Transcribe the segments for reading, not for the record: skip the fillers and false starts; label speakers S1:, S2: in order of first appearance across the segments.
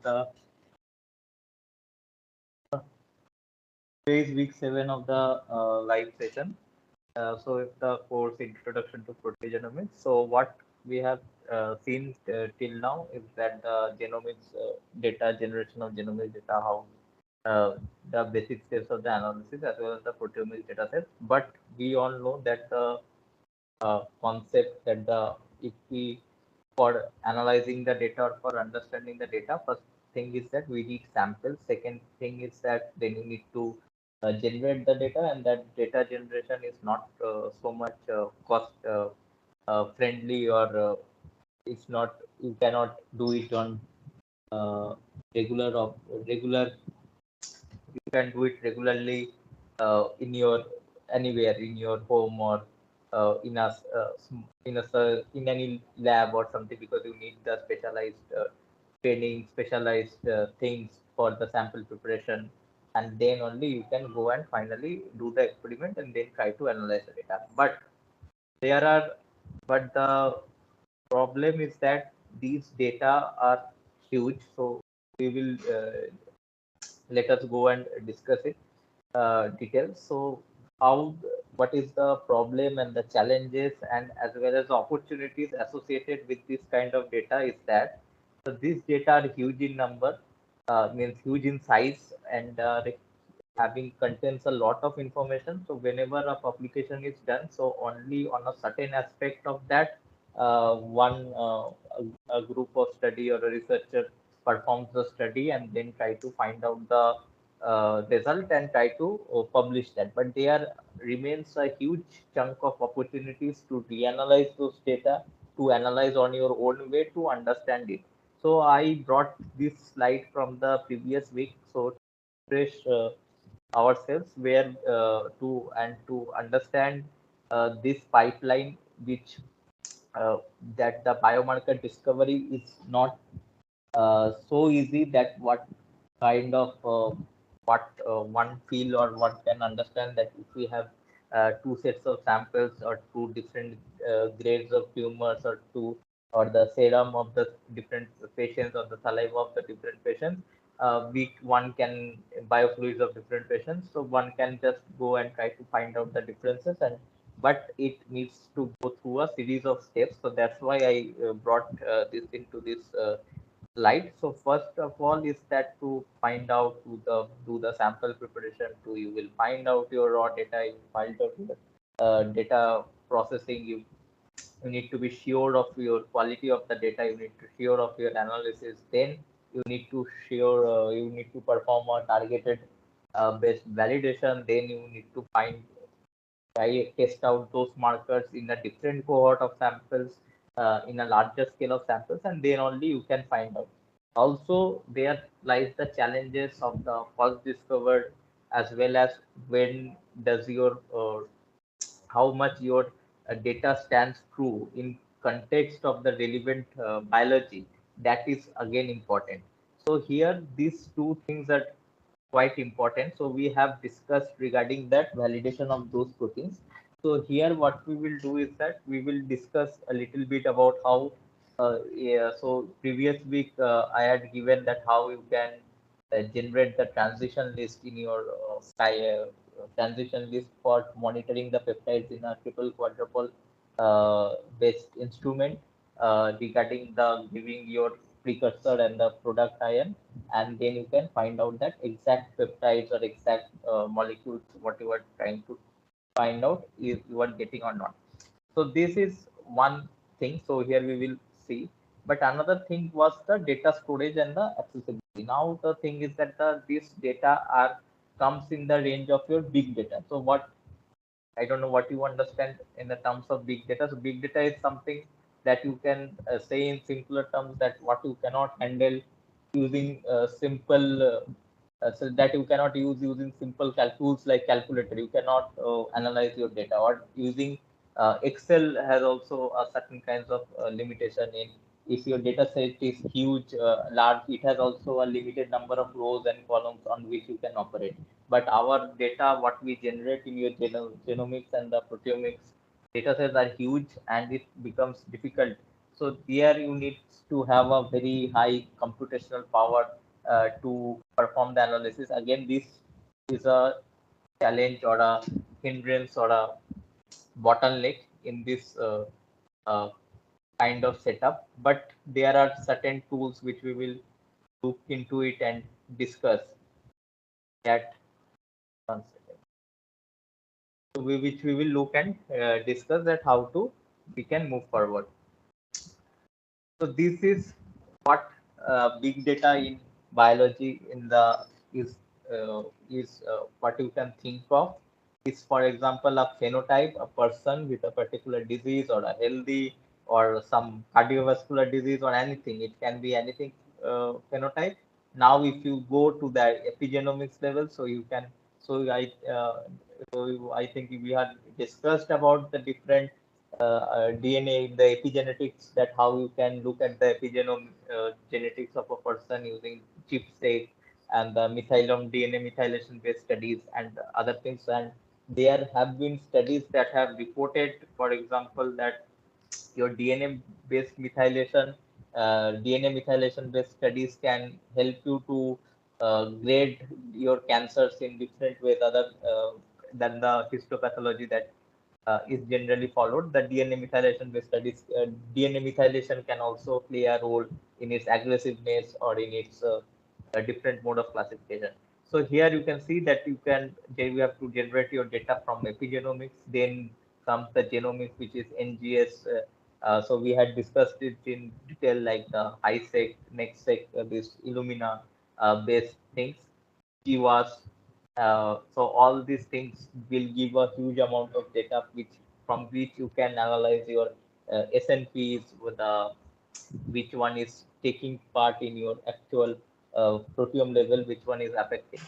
S1: the today's week 7 of the live session. So it's the course Introduction to Proteogenomics. So what we have seen till now is that the genomics data, generation of genomics data, how the basic steps of the analysis as well as the proteomics data sets. But we all know that the concept that the if we for analyzing the data or for understanding the data, first thing is that we need samples. Second thing is that then you need to generate the data, and that data generation is not so much cost friendly, or it's not, you cannot do it on uh, regular of regular, you can do it regularly in your anywhere in your home, or in any lab or something, because you need the specialized training, specialized things for the sample preparation, and then only you can go and finally do the experiment and then try to analyze the data. There are but the problem is that these data are huge, so we will let us go and discuss it details. So how, what is the problem and the challenges and as well as opportunities associated with this kind of data is that, so these data are huge in number, means huge in size, and having contains a lot of information. So whenever a publication is done, so only on a certain aspect of that, a group of study or a researcher performs the study and then try to find out the result and try to publish that. But there remains a huge chunk of opportunities to reanalyze those data, to analyze on your own way, to understand it. So I brought this slide from the previous week. So fresh ourselves where to understand this pipeline, which that the biomarker discovery is not so easy, that what kind of what one feel or one can understand, that if we have two sets of samples or two different grades of tumors, or two, or the serum of the different patients or the saliva of the different patients, one can biofluids of different patients, so one can just go and try to find out the differences, and but it needs to go through a series of steps. So that's why I brought this into this light. So first of all is that to find out, to the do the sample preparation, to you will find out your raw data, you find out your data processing, you need to be sure of your quality of the data, you need to sure of your analysis, then you need to perform a targeted based validation, then you need to test out those markers in a different cohort of samples, in a larger scale of samples, and then only you can find out. Also, there lies the challenges of the first discovered, as well as when does your how much your data stands true in context of the relevant biology. That is again important. So here these two things are quite important. So we have discussed regarding that validation of those proteins. So here what we will do is that we will discuss a little bit about how yeah, so previous week I had given that how you can generate the transition list in your transition list for monitoring the peptides in a triple quadruple based instrument, regarding the giving your precursor and the product ion, and then you can find out that exact peptides or exact molecules what you are trying to find out if you are getting or not. So this is one thing. So here we will see. But another thing was the data storage and the accessibility. Now the thing is that this data are comes in the range of your big data. So what, I don't know what you understand in the terms of big data. So big data is something that you can say in simpler terms, that what you cannot handle using simple so that you cannot use using simple tools like calculator. You cannot analyze your data, or using Excel has also a certain kinds of limitation in, if your data set is huge, large, it has also a limited number of rows and columns on which you can operate. But our data, what we generate in your genomics and the proteomics data sets are huge, and it becomes difficult. So here you need to have a very high computational power to perform the analysis. Again, this is a challenge or a hindrance or a bottleneck in this uh, kind of setup, but there are certain tools which we will look into it and discuss at one second. So which we will look and discuss that how to we can move forward. So this is what big data in biology in the is what you can think of is, for example, a phenotype, a person with a particular disease or a healthy or some cardiovascular disease or anything. It can be anything phenotype. Now, if you go to the epigenomics level, so you can so I think we have discussed about the different DNA in the epigenetics, that how you can look at the epigenome genetics of a person using chipset and the methylome DNA methylation based studies and other things. And there have been studies that have reported, for example, that your DNA methylation based studies can help you to grade your cancers in different ways other than the histopathology that is generally followed. The DNA methylation based studies, DNA methylation can also play a role in its aggressiveness or in its a different mode of classification. So here you can see that you have to generate your data from epigenomics. Then comes the genomics, which is NGS. So we had discussed it in detail, like the HiSeq, NextSeq, this Illumina based things, GWAS. So all these things will give a huge amount of data, from which you can analyze your SNPs with which one is taking part in your actual proteome level, which one is affecting.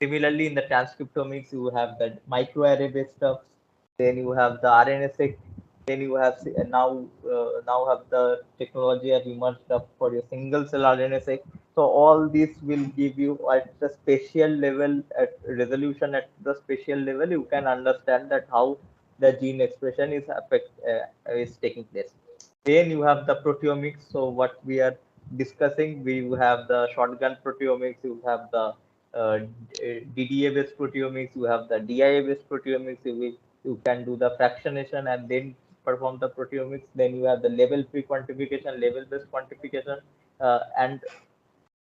S1: Similarly, in the transcriptomics, you have the microarray based stuff. Then you have the RNA-seq. Then you have now have the technology have emerged up for your single cell RNA-seq. So all this will give you at the spatial level, at resolution at the spatial level, you can understand that how the gene expression is taking place. Then you have the proteomics. So what we are discussing, we have the shotgun proteomics, you have the DDA based proteomics, you have the DIA based proteomics. You can do the fractionation and then perform the proteomics. Then you have the level free quantification, level based quantification, and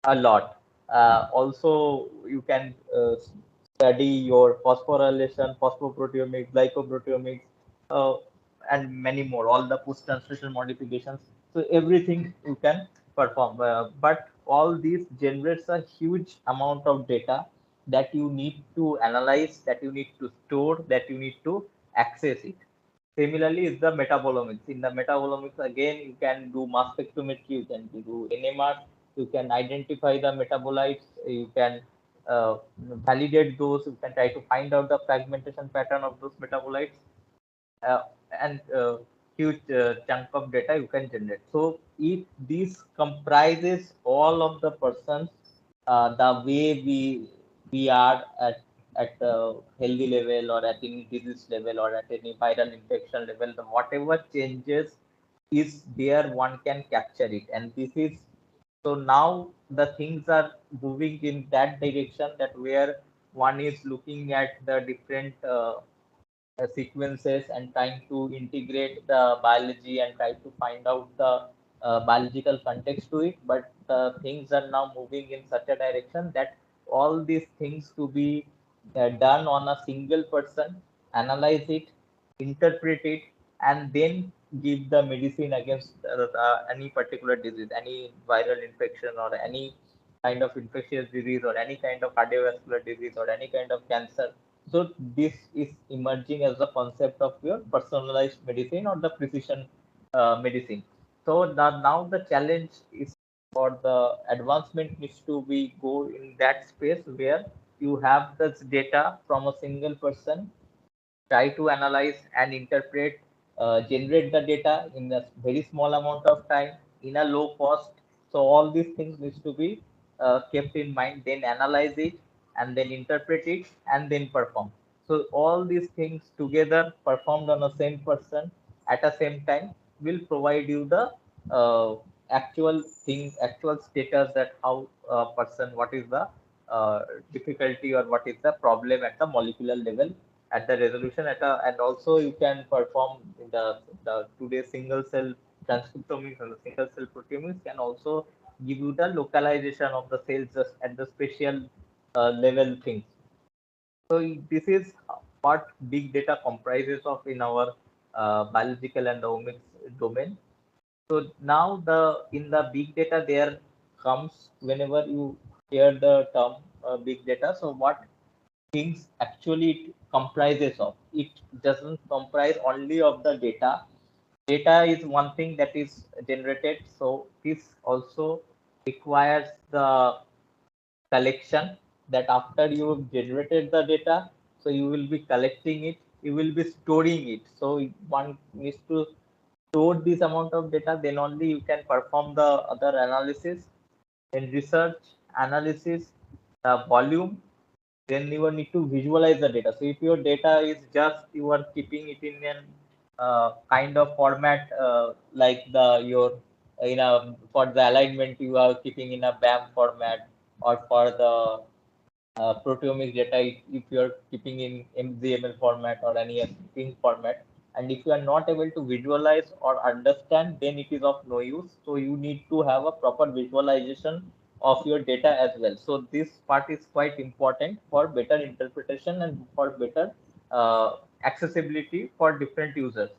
S1: a lot. Also, you can study your phosphorylation, phosphoproteomics, glycoproteomics, uh, and many more, all the post-translational modifications. So everything you can perform. But all these generates a huge amount of data that you need to analyze, that you need to store, that you need to access it. Similarly, is the metabolomics. In the metabolomics, again, you can do mass spectrometry, you can do NMR, you can identify the metabolites, you can validate those, you can try to find out the fragmentation pattern of those metabolites, uh, and huge chunk of data you can generate. So if this comprises all of the persons, the way we are at a healthy level or at any disease level or at any viral infection level, the whatever changes is there, one can capture it. And this is, so now the things are moving in that direction, that where one is looking at the different sequences and trying to integrate the biology and try to find out the biological context to it. But things are now moving in such a direction that all these things to be done on a single person, analyze it, interpret it, and then give the medicine against any particular disease, any viral infection or any kind of infectious disease or any kind of cardiovascular disease or any kind of cancer. So this is emerging as the concept of your personalized medicine or the precision medicine. So now the challenge is, for the advancement needs to be go in that space where you have this data from a single person, try to analyze and interpret, generate the data in a very small amount of time in a low cost. So all these things needs to be kept in mind, then analyze it and then interpret it and then perform. So all these things together performed on the same person at the same time will provide you the actual thing, actual status, that how a person, what is the uh, difficulty or what is the problem at the molecular level, at the resolution, and also you can perform the today's single cell transcriptomics and the single cell proteomics can also give you the localization of the cells just at the spatial level things. So this is what big data comprises of in our biological and omics domain. So now in the big data there comes, whenever you hear the term big data, so what things actually it comprises of? It doesn't comprise only of the data. Data is one thing that is generated. So this also requires the collection, that after you have generated the data, so you will be collecting it, you will be storing it. So one needs to store this amount of data, then only you can perform the other analysis and research analysis, the volume, then you will need to visualize the data. So if your data is just you are keeping it in an kind of format, like the your in a for the alignment you are keeping in a BAM format, or for the proteomics data if you are keeping in MZML format or any PPIN format, and if you are not able to visualize or understand, then it is of no use. So you need to have a proper visualization of your data as well. So this part is quite important for better interpretation and for better accessibility for different users.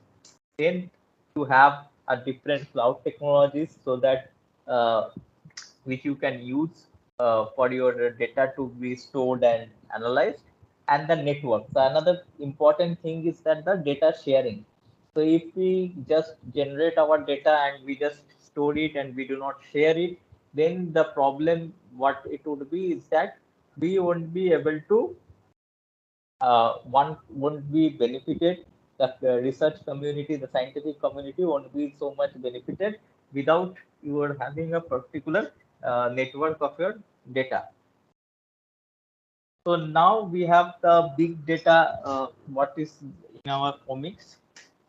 S1: Then you have a different cloud technologies, so that uh, which you can use for your data to be stored and analyzed, and the network. So another important thing is that the data sharing. So if we just generate our data and we just store it and we do not share it, then the problem what it would be is that we won't be able to one won't be benefited. The research community, the scientific community won't be so much benefited without you are having a particular network of your data. So now we have the big data. What is in our omics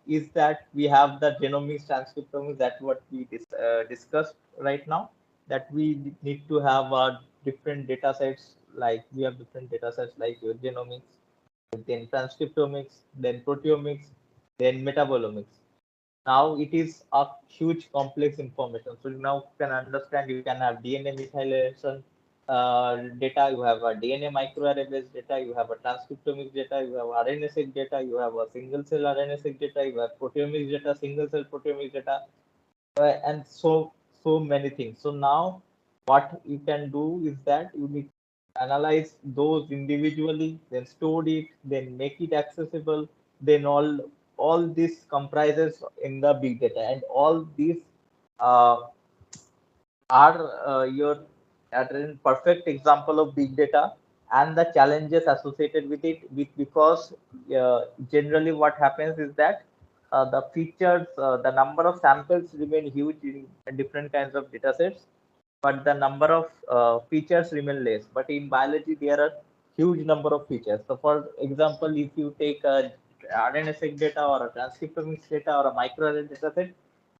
S1: is that we have the genomics, transcriptomics. That's what we discussed right now. That we need to have different data sets. Like we have different data sets like your genomics, then transcriptomics, then proteomics, then metabolomics. Now it is a huge complex information. So now you can understand, you can have DNA methylation data, you have a DNA microarray based data, you have a transcriptomics data, you have RNA-seq data, you have a single cell RNA-seq data, you have proteomics data, single cell proteomics data, and so many things. So now what you can do is that you need to analyze those individually, then store it, then make it accessible, then all this comprises in the big data, and all these uh, are your perfect example of big data and the challenges associated with it, because generally what happens is that the features, the number of samples remain huge in different kinds of data sets, but the number of features remain less. But in biology, there are huge number of features. So, for example, if you take a RNA-seq data or a transcriptomics data or a microarray data set,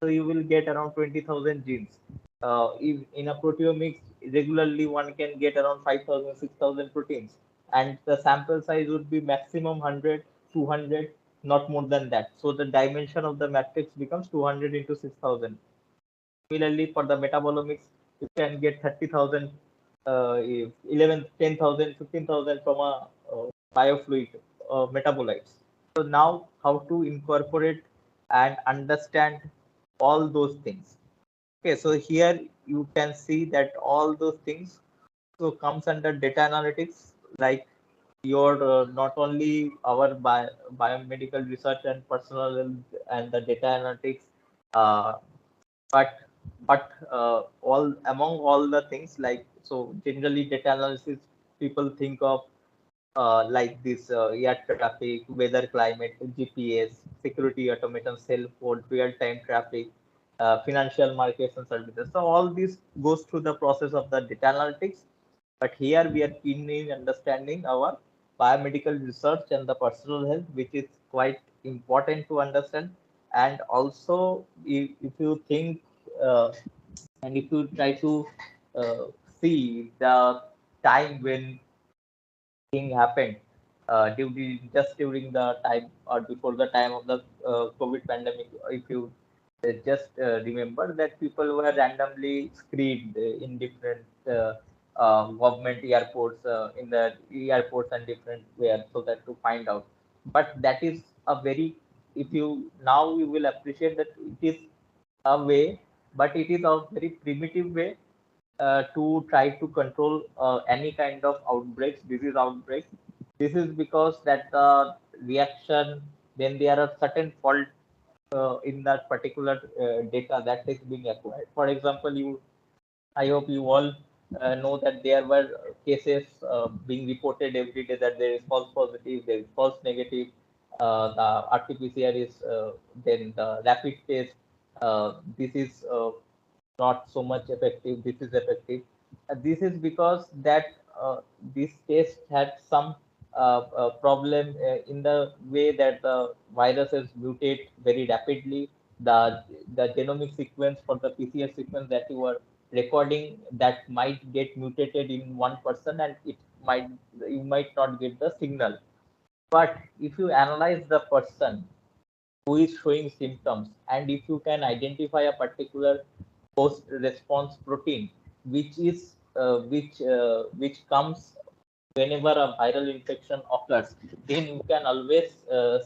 S1: so you will get around 20,000 genes. If in a proteomics, regularly one can get around 5,000, 6,000 proteins, and the sample size would be maximum 100, 200, not more than that. So the dimension of the matrix becomes 200 into 6,000. Similarly, for the metabolomics, you can get 30,000, 11, 10,000, 15,000 from a biofluid metabolites. So now how to incorporate and understand all those things. Okay, so here you can see that all those things so comes under data analytics, like your not only our biomedical research and personal health and the data analytics, uh, but all among all the things, like so generally data analysis people think of like this air traffic, weather, climate, GPS, security, automation, cell phone, real-time traffic, financial markets and services. So all this goes through the process of the data analytics. But here we are keen in understanding our biomedical research and the personal health, which is quite important to understand. And also, if you think and if you try to uh, see the time when thing happened, during the time or before the time of the COVID pandemic, if you just remember that people were randomly screened in different government airports, in the airports and different where, so that to find out. But that is a very, if you now you will appreciate that it is a way, but it is a very primitive way to try to control any kind of outbreaks, disease outbreaks. This is because that the reaction, when there are certain fault in that particular data that is being acquired. For example, I hope you all know that there were cases being reported every day that there is false positive, there is false negative. The RT-PCR is then the rapid test. This is not so much effective. This is effective. This is because that this test had some problem in the way that the viruses mutate very rapidly. The genomic sequence for the PCR sequence that you are recording, that might get mutated in one person, and it might, you might not get the signal. But if you analyze the person who is showing symptoms, and if you can identify a particular post response protein which comes whenever a viral infection occurs, then you can always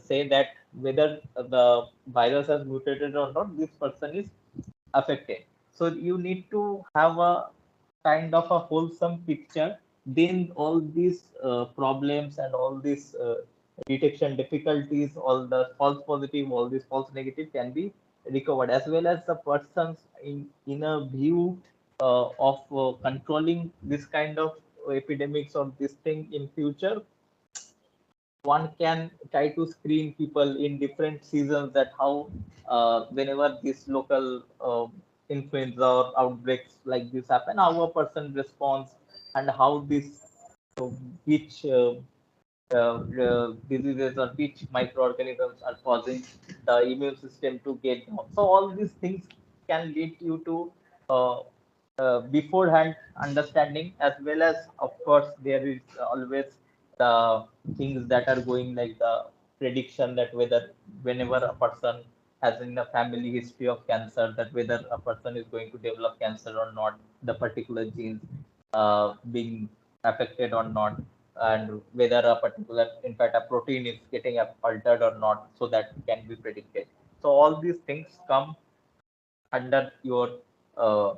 S1: say that whether the virus has mutated or not, this person is affected. So you need to have a kind of a wholesome picture. Then all these problems and all these detection difficulties, all the false positive, all these false negative can be recovered, as well as the persons in a view of controlling this kind of epidemics or this thing in future. One can try to screen people in different seasons, that how whenever this local influenza or outbreaks like this happen, how a person responds, and how this which diseases or which microorganisms are causing the immune system to get down. So all these things can lead you to uh, beforehand understanding, as well as, of course, there is always the things that are going like the prediction, that whether whenever a person has in the family history of cancer, that whether a person is going to develop cancer or not, the particular genes being affected or not, and whether a particular, in fact, a protein is getting altered or not, so that can be predicted. So all these things come under your uh,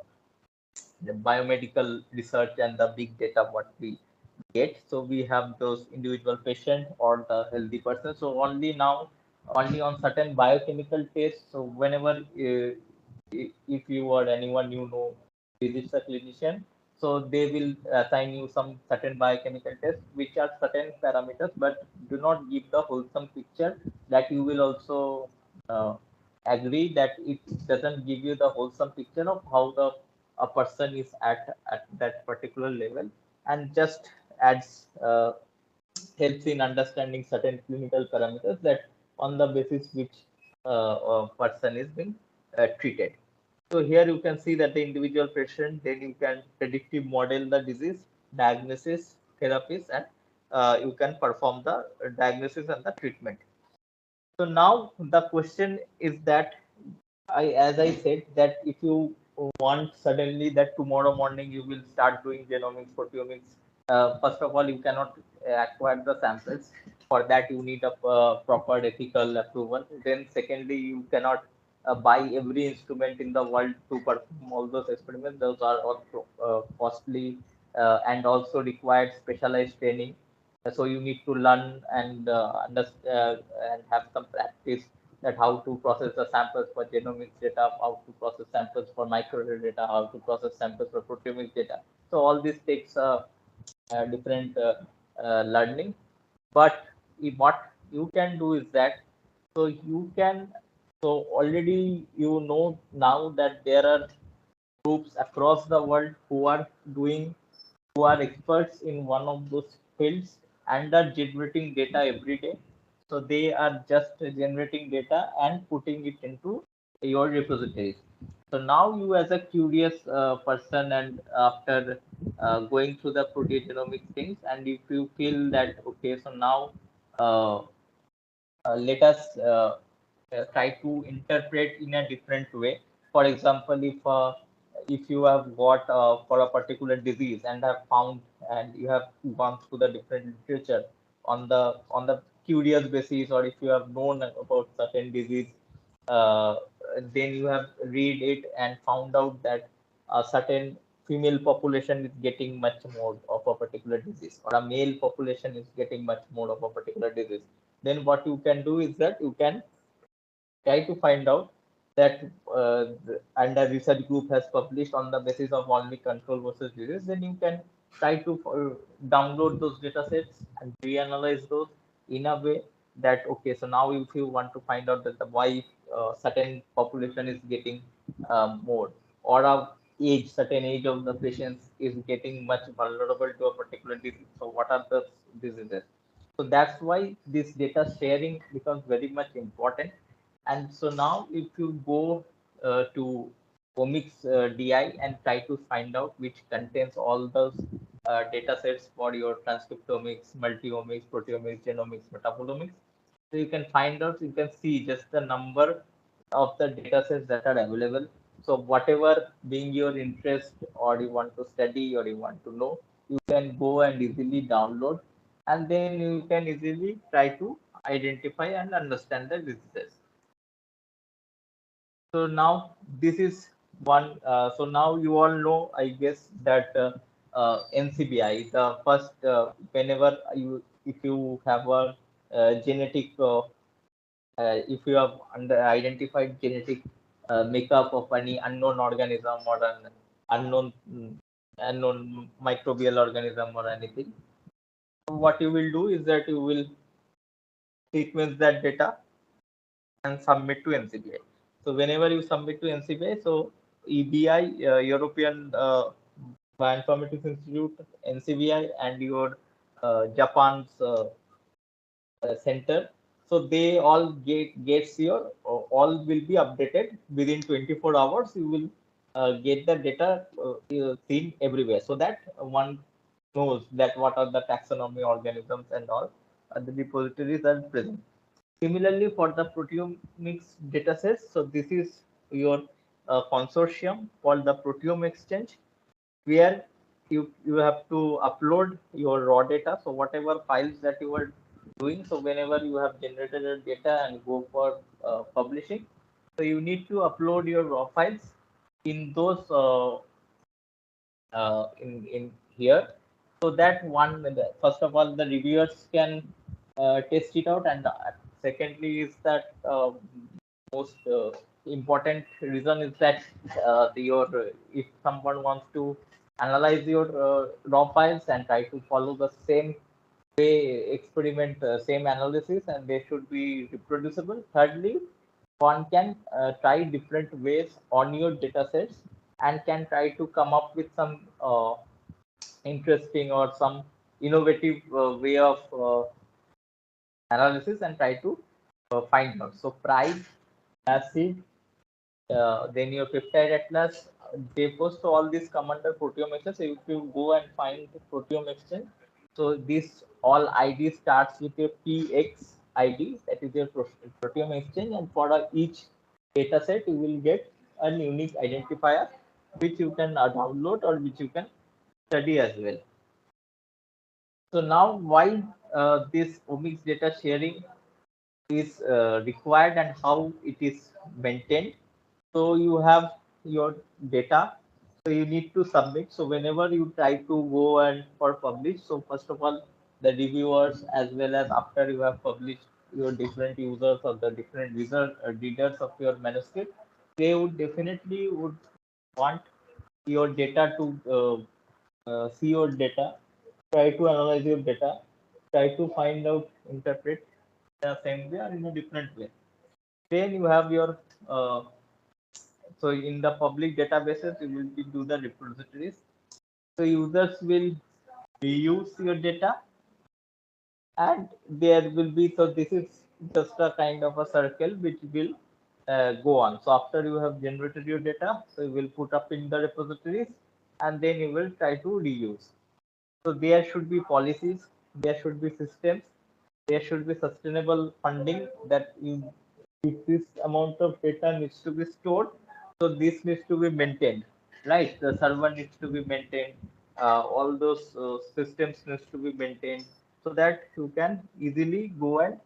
S1: the biomedical research and the big data what we get. So we have those individual patient or the healthy person. So only now, only on certain biochemical tests. So whenever if you or anyone you know visits a clinician, so they will assign you some certain biochemical tests which are certain parameters, but do not give the wholesome picture. That you will also agree that it doesn't give you the wholesome picture of how the a person is at that particular level, and just adds helps in understanding certain clinical parameters, that on the basis which a person is being treated. So here you can see that the individual patient, then you can predictive model the disease, diagnosis, therapies, and you can perform the diagnosis and the treatment. So now the question is that, as I said, that if you want suddenly that tomorrow morning you will start doing genomics, proteomics, first of all, you cannot acquire the samples. For that, you need a proper ethical approval. Then, secondly, you cannot buy every instrument in the world to perform all those experiments. Those are all costly and also required specialized training. So you need to learn and understand and have some practice, that how to process the samples for genomics data, how to process samples for microarray data, how to process samples for proteomics data. So all this takes a different learning. But what you can do is that, so you can, so already you know now that there are groups across the world who are doing, who are experts in one of those fields and are generating data every day. So they are just generating data and putting it into your repositories. So now you, as a curious person, and after going through the proteogenomic things, and if you feel that okay, so now uh, let us try to interpret in a different way. For example, if you have got for a particular disease and have found, and you have gone through the different literature on the curious basis, or if you have known about certain disease, uh, then you have read it and found out that a certain female population is getting much more of a particular disease, or a male population is getting much more of a particular disease. Then what you can do is that you can try to find out that and a research group has published on the basis of only control versus disease, then you can try to download those data sets and reanalyze those in a way that okay, so now if you want to find out that the why certain population is getting more, or a age, certain age of the patients is getting much vulnerable to a particular disease, so what are the diseases? So that's why this data sharing becomes very much important. And so now if you go to omics DI and try to find out which contains all those data sets for your transcriptomics, multiomics, proteomics, genomics, metabolomics, so you can find out, you can see just the number of the data sets that are available. So whatever being your interest, or you want to study, or you want to know, you can go and easily download, and then you can easily try to identify and understand the diseases. So now this is one. So now you all know, I guess, that NCBI, the first, whenever if you have a genetic, if you have identified genetic makeup of any unknown organism, or an unknown unknown microbial organism or anything, so what you will do is that you will sequence that data and submit to NCBI. So whenever you submit to NCBI, so EBI, European Bioinformatics Institute, NCBI, and your Japan's center, so they all gets your all will be updated within 24 hours. You will get the data seen everywhere, so that one knows that what are the taxonomy organisms and all the repositories are present. Similarly, for the proteomics datasets, so this is your consortium called the Proteome Exchange, where you have to upload your raw data. So whatever files that you are doing, so whenever you have generated a data and go for publishing, so you need to upload your raw files in those in here, so that one, first of all, the reviewers can test it out, and secondly is that most important reason is that your if someone wants to analyze your raw files and try to follow the same way experiment, same analysis, and they should be reproducible. Thirdly, one can try different ways on your data sets and can try to come up with some interesting or some innovative way of analysis and try to find out. So price, acid, then your peptide atlas, they post all these come under proteome exchange. So if you go and find the proteome exchange, so this all ID starts with your PX ID, that is your proteome exchange, and for each data set you will get a unique identifier which you can download or which you can study as well. So now why this omics data sharing is required and how it is maintained. So you have your data, so you need to submit. So whenever you try to go and for publish, so first of all, the reviewers, as well as after you have published, your different users or the different readers of your manuscript, they would definitely would want your data to see your data, try to analyze your data, try to find out, interpret the same way or in a different way. Then you have your so in the public databases, you will do the repositories. So users will reuse your data, and there will be, so this is just a kind of a circle which will go on. So after you have generated your data, so you will put up in the repositories and then you will try to reuse. So there should be policies, there should be systems, there should be sustainable funding that if this amount of data needs to be stored, so this needs to be maintained, right? The server needs to be maintained, all those systems needs to be maintained so that you can easily go and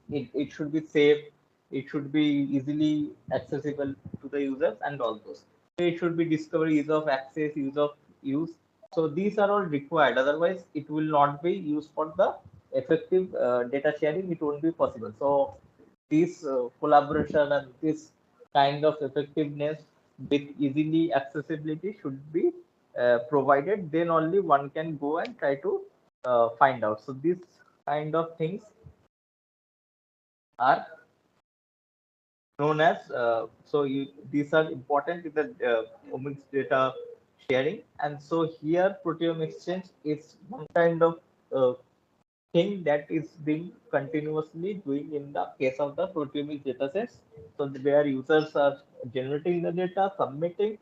S1: it should be safe, it should be easily accessible to the users and all those. So it should be discovery, ease of access, use of use. So these are all required. Otherwise, it will not be used for the effective data sharing. It won't be possible. So this collaboration and this kind of effectiveness with easily accessibility should be provided. Then only one can go and try to find out. So this kind of things are known as these are important in the omics data sharing. And so here proteome exchange is one kind of uh, thing that is being continuously doing in the case of the proteomics datasets. So where users are generating the data, submitting,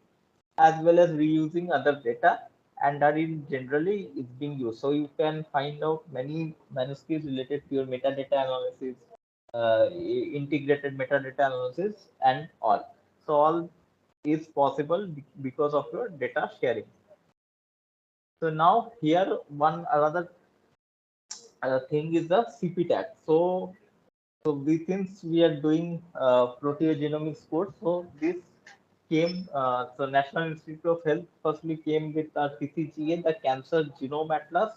S1: as well as reusing other data, and that in generally is being used. So you can find out many manuscripts related to your metadata analysis, integrated metadata analysis, and all. So all is possible because of your data sharing. So now here one another thing is the CP tag. Since we are doing proteogenomics course, so this came, so National Institute of Health firstly came with TCGA, the Cancer Genome Atlas,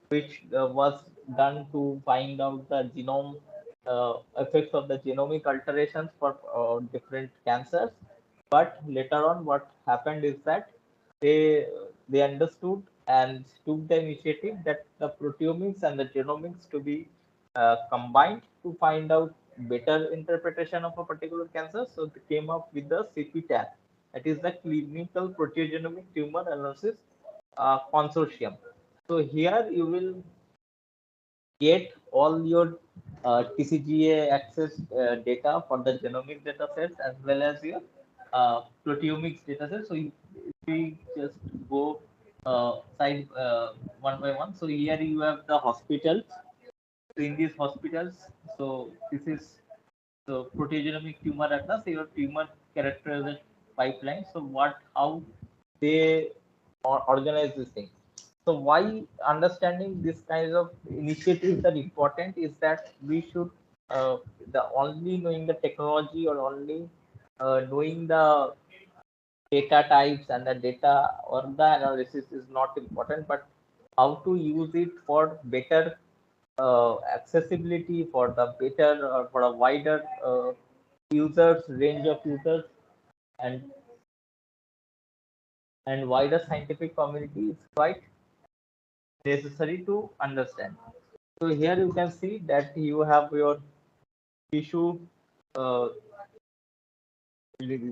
S1: which was done to find out the genome effects of the genomic alterations for different cancers. But later on, what happened is that they understood and took the initiative that the proteomics and the genomics to be combined to find out better interpretation of a particular cancer. So they came up with the CPTAN, that is the Clinical Proteogenomic Tumor Analysis Consortium. So here you will get all your TCGA access data for the genomic data sets as well as your proteomics data sets. So if we just go side one by one. So here you have the hospitals. So in these hospitals, so this is the proteogenomic tumor atlas, your tumor characterization pipeline. So how they organize this thing. So why understanding this kind of initiatives are important is that we should the only knowing the technology or only knowing the data types and the data or the analysis is not important, but how to use it for better accessibility, for the better or for a wider users range of users and wider scientific community is quite necessary to understand. So here you can see that you have your tissue uh,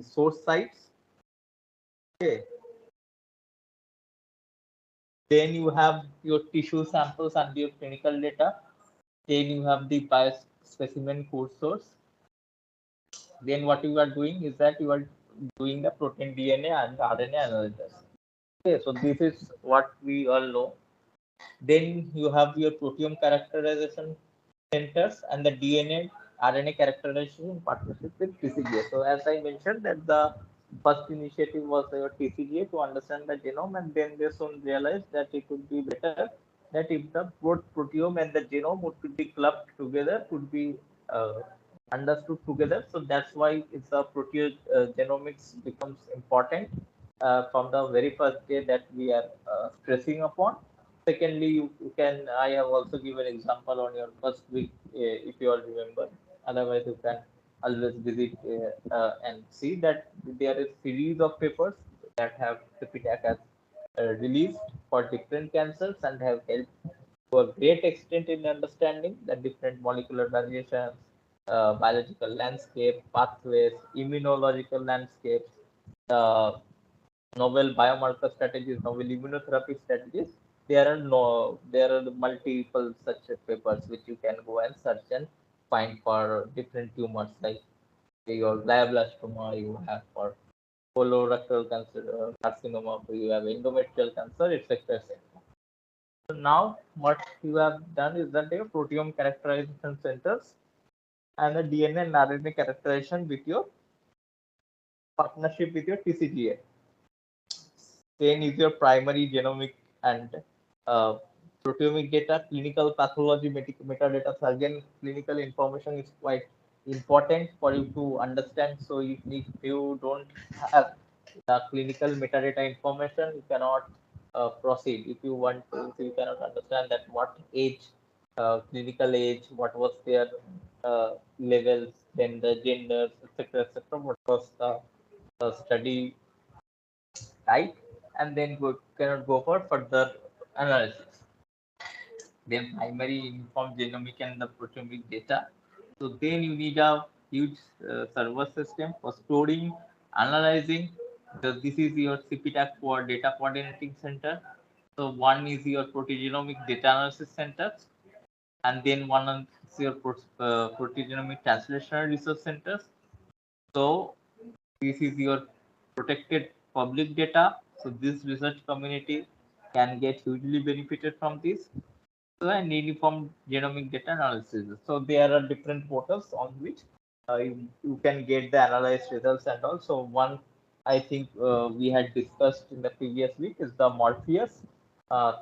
S1: source sites. Okay. Then you have your tissue samples and your clinical data. Then you have the biospecimen code source. Then what you are doing is that you are doing the protein DNA and RNA analysis. Okay, so this is what we all know. Then you have your proteome characterization centers and the DNA RNA characterization partnership with TCGA. So as I mentioned that the first initiative was your TCGA to understand the genome, and then they soon realized that it would be better that if the both proteome and the genome would be clubbed together, could be understood together. So that's why it's a proteogenomics becomes important from the very first day that we are stressing upon. Secondly, you can, I have also given example on your first week, if you all remember. Otherwise, you can always visit and see that there is series of papers that have CPTAC has released for different cancers and have helped to a great extent in understanding the different molecular variations, biological landscape, pathways, immunological landscapes, novel biomarker strategies, novel immunotherapy strategies. There are multiple such papers which you can go and search and find for different tumors. Like your glioblastoma, you have for colorectal cancer, carcinoma, you have endometrial cancer, etc. etc. So now what you have done is that your proteome characterization centers and the DNA and RNA characterization with your partnership with your TCGA. Then is your primary genomic and uh, proteomic data, clinical pathology, metadata. So again, clinical information is quite important for you to understand. So if you don't have the clinical metadata information, you cannot proceed. If you want to, if you cannot understand that what age, clinical age, what was their levels, then the genders, etc., etc. What was the study type, and then cannot go for further analysis. Then primary informed genomic and the proteomic data. So then you need a huge server system for storing, analyzing. So this is your CPTAC for data coordinating center. So one is your proteogenomic data analysis center, and then one is your proteogenomic translational research centers. So this is your protected public data. So this research community can get hugely benefited from this. So and uniform genomic data analysis. So there are different portals on which you can get the analyzed results, and also one I think we had discussed in the previous week is the Morpheus,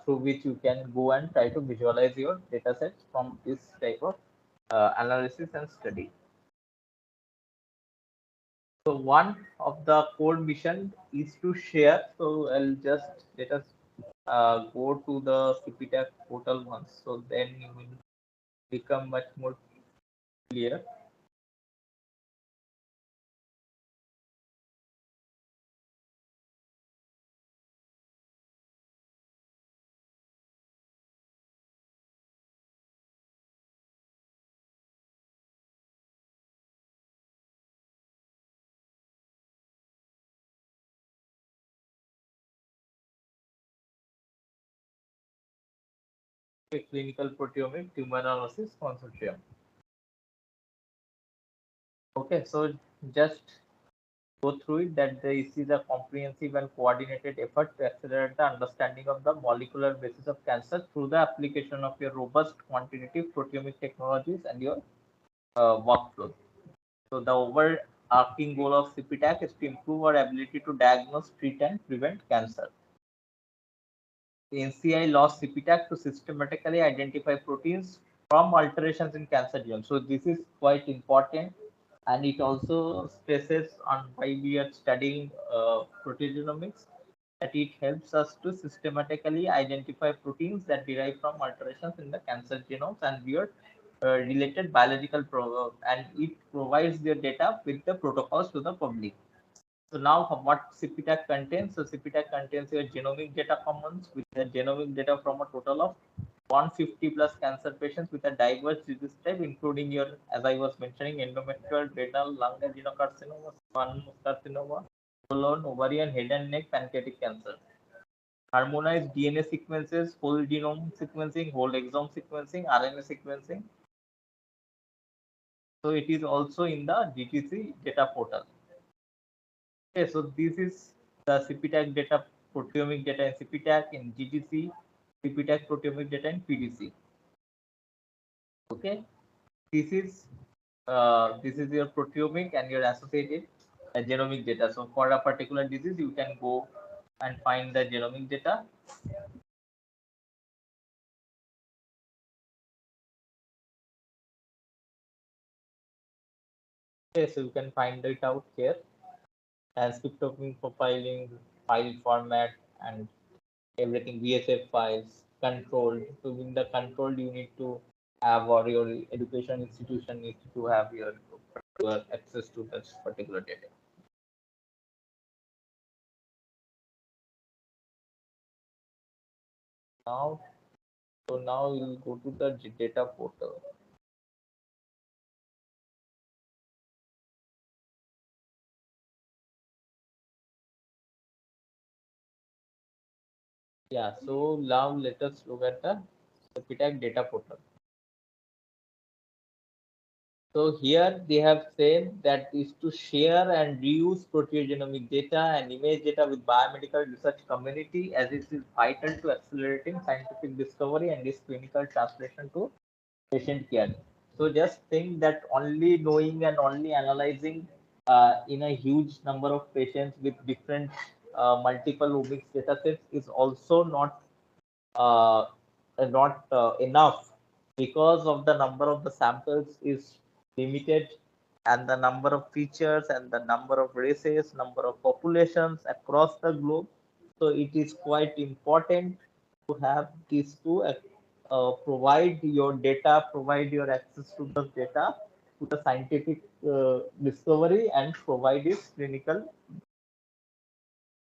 S1: through which you can go and try to visualize your data sets from this type of analysis and study. So one of the core mission is to share. So I'll just let us go to the CPTAC portal once. So then you will become much more clear. Clinical Proteomic Tumor Analysis Consortium. Okay, so just go through it that this is a comprehensive and coordinated effort to accelerate the understanding of the molecular basis of cancer through the application of your robust quantitative proteomic technologies and your workflow. So the overarching goal of CPTAC is to improve our ability to diagnose, treat, and prevent cancer. The NCI launched CPTAC to systematically identify proteins from alterations in cancer genome. So this is quite important, and it also stresses on why we are studying proteogenomics, that it helps us to systematically identify proteins that derive from alterations in the cancer genomes and their related biological and it provides their data with the protocols to the public. So now what CPTAC contains? So CPTAC contains your genomic data commons with the genomic data from a total of 150 plus cancer patients with a diverse disease type, including your, as I was mentioning, endometrial, renal, lung adenocarcinoma, squamous carcinoma, colon, ovarian, head and neck, pancreatic cancer. Harmonized DNA sequences, whole genome sequencing, whole exome sequencing, RNA sequencing. So it is also in the GTC data portal. Okay, so this is the CPTAC data, proteomic data in CPTAC, in GTC, CPTAC proteomic data in PDC. Okay, this is your proteomic and your associated genomic data. So for a particular disease, you can go and find the genomic data. Okay, so you can find it out here. Transcriptomic profiling, file format, and everything, VSF files, controlled. So in the controlled, you need to have, or your education institution needs to have your access to this particular data. Now, so now we'll go to the data portal. Yeah, so now let us look at the PTAC data portal. So here they have said that is to share and reuse proteogenomic data and image data with biomedical research community, as it is vital to accelerating scientific discovery and its clinical translation to patient care. So just think that only knowing and only analyzing in a huge number of patients with different multiple omics datasets is also uh, not enough, because of the number of the samples is limited, and the number of features and the number of races, number of populations across the globe. So it is quite important to have these two, provide your data, provide your access to the data to the scientific discovery, and provide its clinical,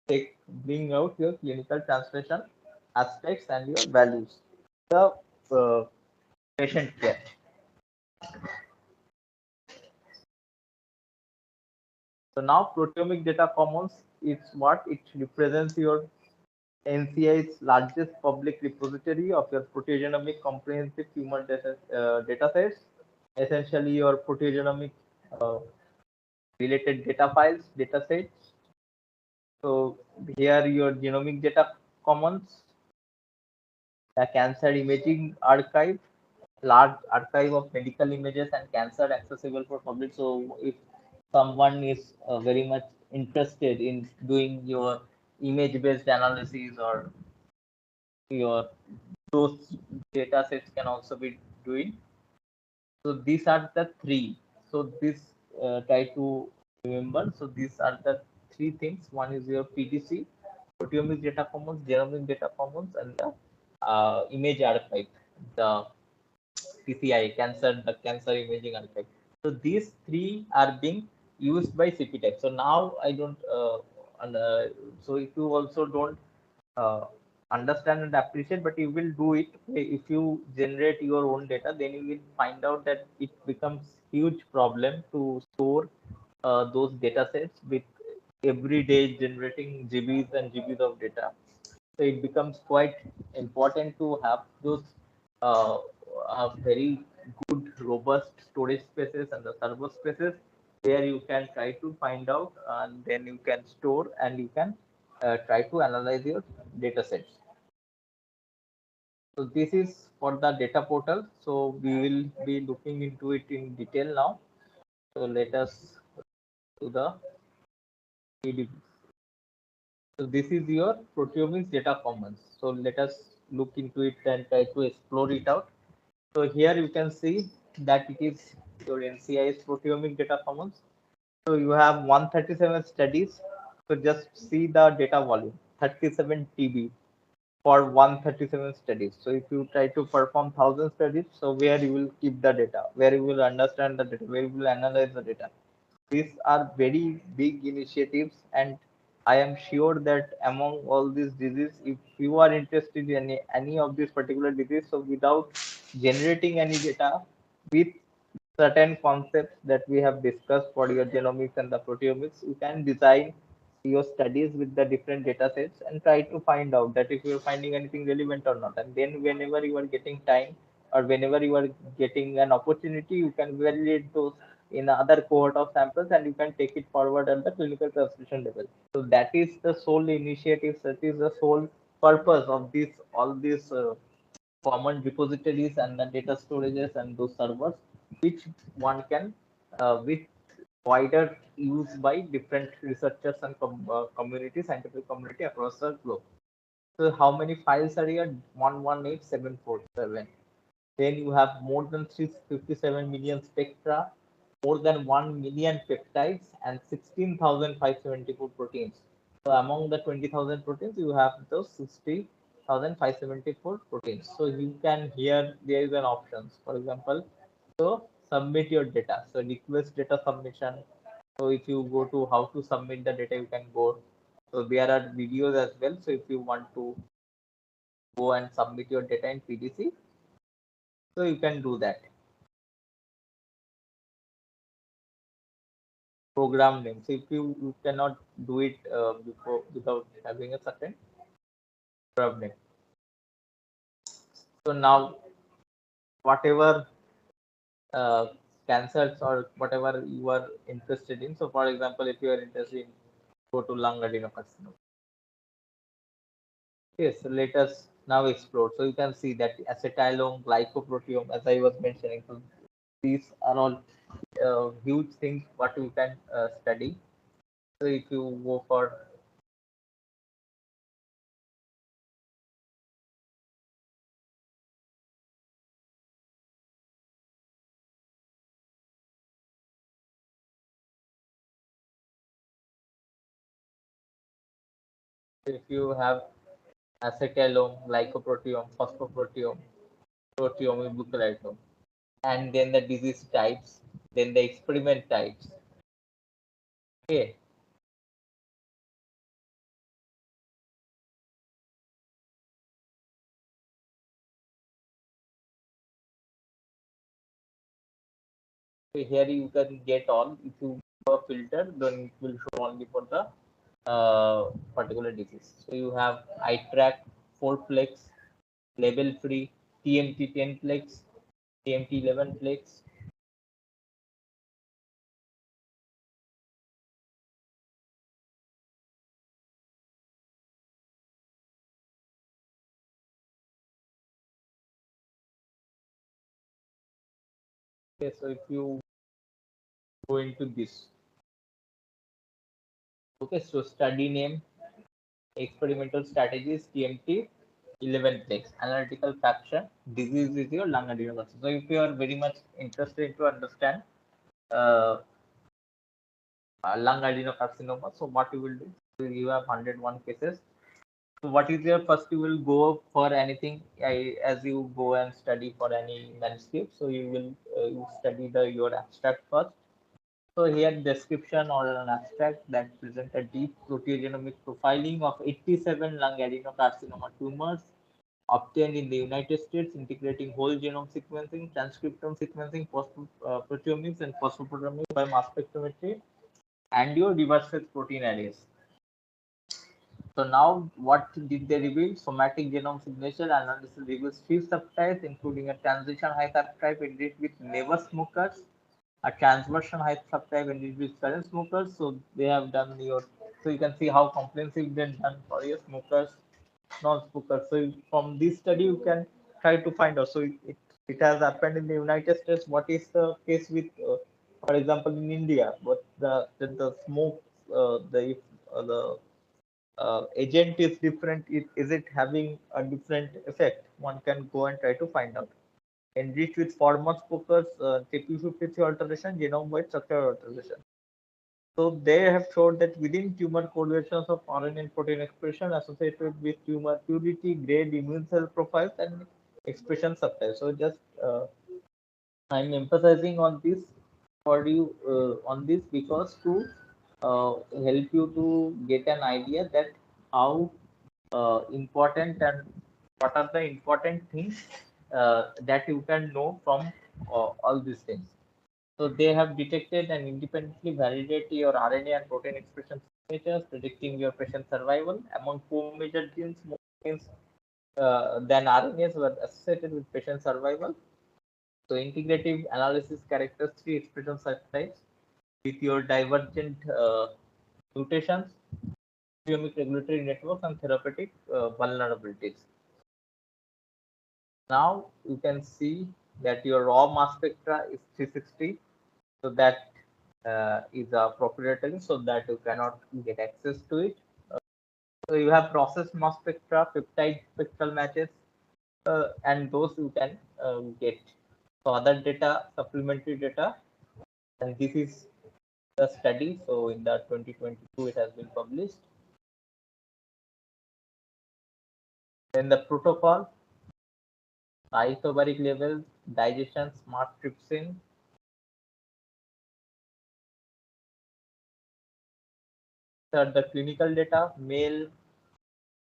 S1: take bring out your clinical translation aspects and your values, the uh, patient care. So now proteomic data commons, it's what it represents your NCI's largest public repository of your proteogenomic comprehensive human data sets, essentially your proteogenomic uh, related data files, data sets. So here your genomic data commons, the cancer imaging archive, large archive of medical images and cancer accessible for public. So if someone is very much interested in doing your image based analysis, or your those data sets can also be doing. So these are the three. So this try to remember. So these are the three things. One is your PDC, proteomics data commons, genomic data commons, and the image archive, the PPI, the cancer imaging archive. So these three are being used by CPTech. So now I don't. So if you also don't uh, understand and appreciate, but you will do it. If you generate your own data, then you will find out that it becomes huge problem to store those data sets with every day generating GBs and GBs of data. So it becomes quite important to have those uh, very good, robust storage spaces and the server spaces where you can try to find out, and then you can store and you can try to analyze your data sets. So this is for the data portal. So we will be looking into it in detail now. So let us to the PDB. So this is your proteomics data commons. So let us look into it and try to explore it out. So here you can see that it is your NCI's proteomic data commons. So you have 137 studies. So just see the data volume, 37 TB for 137 studies. So if you try to perform 1,000 studies, so where you will keep the data, where you will understand the data, where you will analyze the data. These are very big initiatives, and I am sure that among all these diseases, if you are interested in any of these particular disease, so without generating any data, with certain concepts that we have discussed for your genomics and the proteomics, you can design your studies with the different data sets and try to find out that if you're finding anything relevant or not. And then whenever you are getting time, or whenever you are getting an opportunity, you can validate those in other cohort of samples, and you can take it forward at the clinical translation level. So that is the sole initiative, that is the sole purpose of this, all these common repositories and the data storages and those servers, which one can with wider use by different researchers and community, scientific community across the globe. So how many files are here? 118747. Then you have more than 657 million spectra, more than 1 million peptides, and 16,574 proteins. So among the 20,000 proteins, you have those 60,574 proteins. So you can, here there is an options. For example, so submit your data. So request data submission. So if you go to how to submit the data, you can go. So there are videos as well. So if you want to go and submit your data in PDC, so you can do that. Program name. So if you cannot do it before without having a certain program name. So now whatever uh, cancers or whatever you are interested in. So, for example, if you are interested in go to lung adenocarcinoma. Okay, so let us now explore. So you can see that acetylome, glycoproteome, as I was mentioning. So these are all huge things what you can study. So if you go for if you have acetylome, glycoproteome, phosphoproteome, proteome, butylatome, and then the disease types, then the experiment types. Okay, so here you can get all. If you do a filter, then it will show only for the particular disease. So you have iTrack 4-plex, label free, TMT 10-plex, TMT 11-plex. Okay, so if you go into this, okay, so study name, experimental strategies, TMT 11-plex, analytical fraction, disease is your lung adenocarcinoma. So if you are very much interested to understand uh, lung adenocarcinoma, so what you will do? So you have 101 cases. So what is your first? You will go for anything as you go and study for any manuscript. So you will you study the your abstract first. So here description or an abstract that present a deep proteogenomic profiling of 87 lung adenocarcinoma tumors obtained in the United States, integrating whole genome sequencing, transcriptome sequencing, proteomics, and phosphoproteomics by mass spectrometry, and your reverse protein arrays. So now what did they reveal? Somatic genome signature analysis reveals three subtypes, including a transition high subtype enriched with never smokers, a transversion high subtype enriched with current smokers. So they have done your, so you can see how comprehensive they've done for your smokers, non-smokers. So from this study, you can try to find out. So it has happened in the United States. What is the case with, for example, in India? But the smoke, the agent is different, is it having a different effect? One can go and try to find out. Enriched with former smokers, TP53 alteration, genome-wide structural alteration. So they have showed that within tumor correlations of RNA and protein expression associated with tumor purity, grade, immune cell profiles, and expression subtypes. So just I'm emphasizing on this for you on this because to help you to get an idea that how important and what are the important things that you can know from all these things. So they have detected and independently validated your RNA and protein expression signatures, predicting your patient survival among co-measured genes. More genes than RNAs were associated with patient survival. So integrative analysis characters three expression subtypes with your divergent mutations, proteomic regulatory networks, and therapeutic vulnerabilities. Now you can see that your raw mass spectra is 360, so that is a proprietary, so that you cannot get access to it. So you have processed mass spectra, peptide spectral matches, and those you can get. So other data, supplementary data, and this is the study. So in the 2022, it has been published. Then the protocol, isobaric levels, digestion, smart trypsin. Third, the clinical data, male,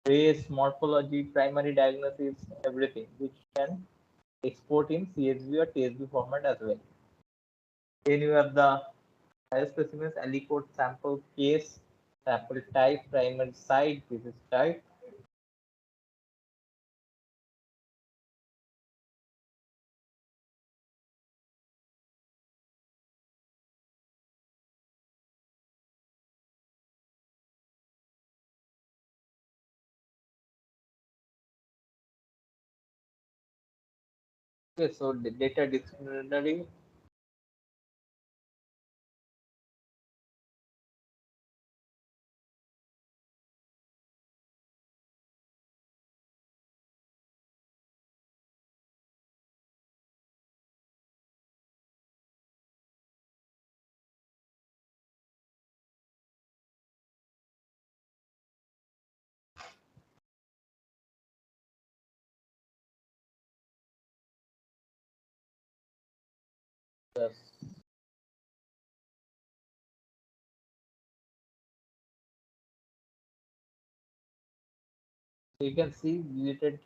S1: race, morphology, primary diagnosis, everything, which can export in CSV or TSV format as well. Then you have the specimens, aliquot sample case, sample type, primary site, disease type. Okay, so the data dictionary. Yes. So you can see related.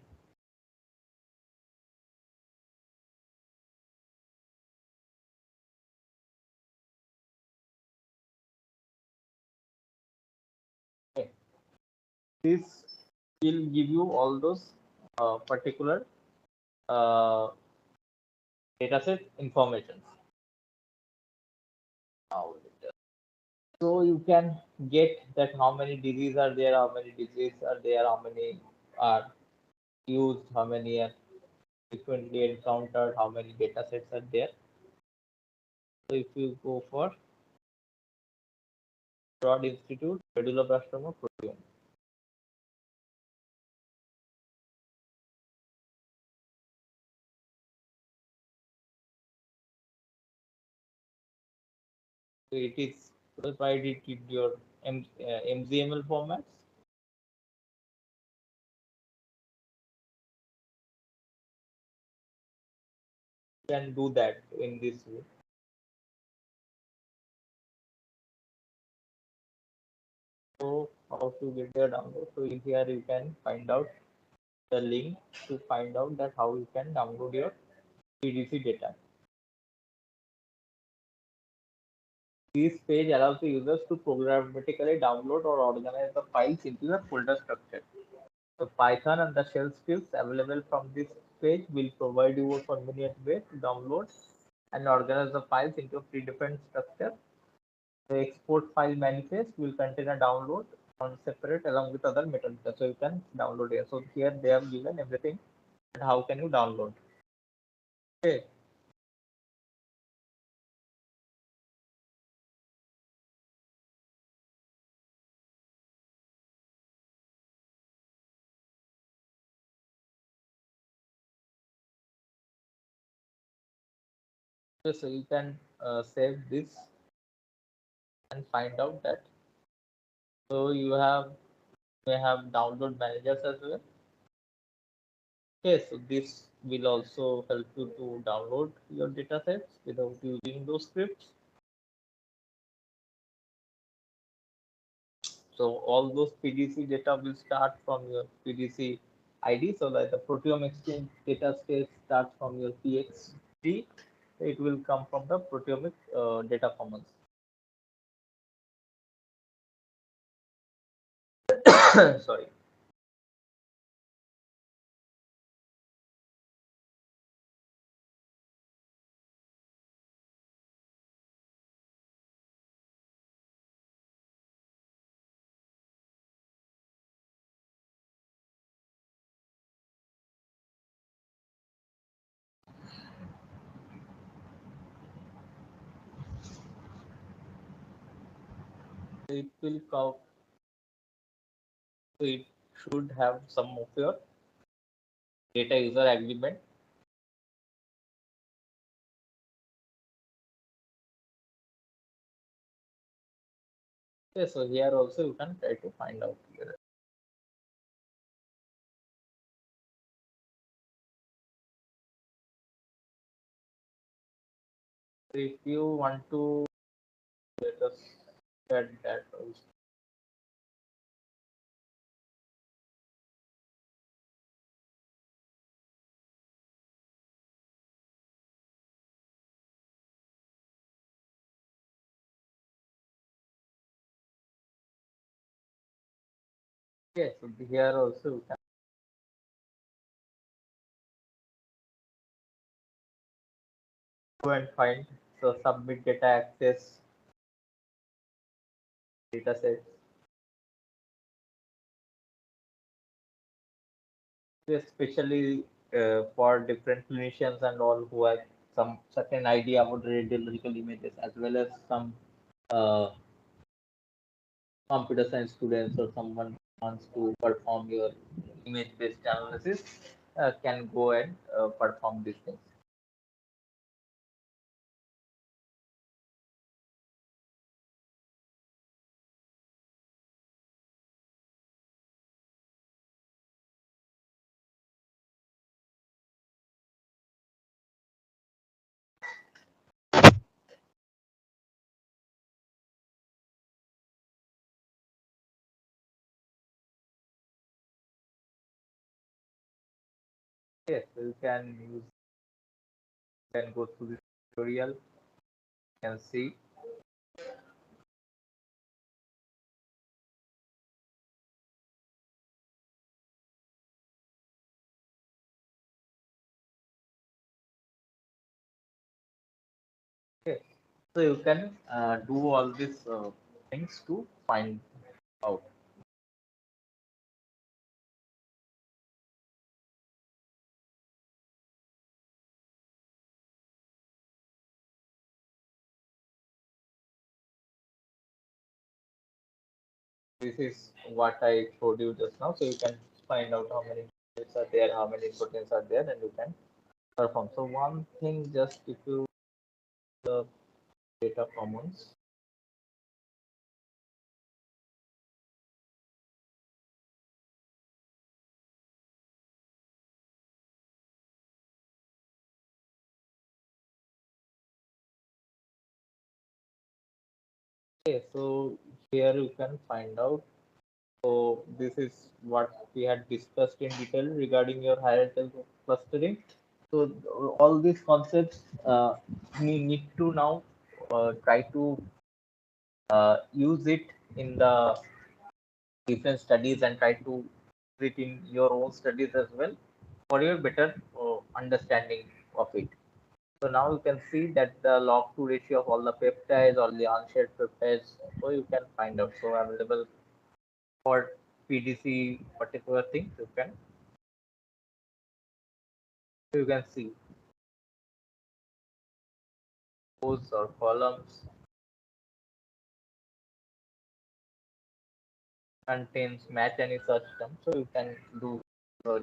S1: Okay. This will give you all those particular uh, dataset information. So you can get that how many diseases are there, how many diseases are there, how many are used, how many are frequently encountered, how many data sets are there. So if you go for Broad Institute, Medulloblastoma Proteome, so it is provided in your MZML formats. You can do that in this way. So how to get the download? So in here you can find out the link to find out that how you can download your PDC data. This page allows the users to programmatically download or organize the files into a folder structure. The Python and the shell scripts available from this page will provide you a convenient way to download and organize the files into a predefined structure. The export file manifest will contain a download on separate along with other metadata. So you can download here. So here they have given everything and how can you download. Okay. So you can save this and find out that. So you have may have download managers as well. Okay, so this will also help you to download your datasets without using those scripts. So all those PDC data will start from your PDC ID. So like the Proteomics data state starts from your PXD. It will come from the Proteomic data formats. Sorry. It will come. It should have some of your data user agreement. Okay, so here also you can try to find out here. If you want to let us get that also. Okay, so here also you can go and find. So submit data access datasets, especially for different clinicians and all who have some certain idea about radiological images, as well as some uh, computer science students or someone who wants to perform your image-based analysis can go and perform these things. Yes, so you can use, can go through this tutorial and see. Okay, so you can do all these things to find out. This is what I told you just now. So you can find out how many bits are there, how many proteins are there, and you can perform. So one thing, just if you the data commons. Okay, so here you can find out. So this is what we had discussed in detail regarding your hierarchical clustering. So all these concepts we need to now try to use it in the different studies and try to use it in your own studies as well for your better understanding of it. So now you can see that the log to ratio of all the peptides, all the unshared peptides, so you can find out. So available for PDC particular things, you can see rows or columns contains match any such term, so you can do uh,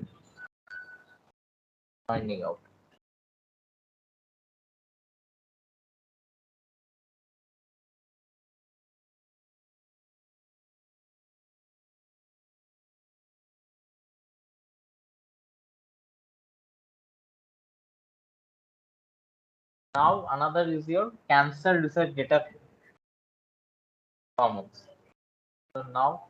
S1: finding out. Now another is your cancer research data commons. So now,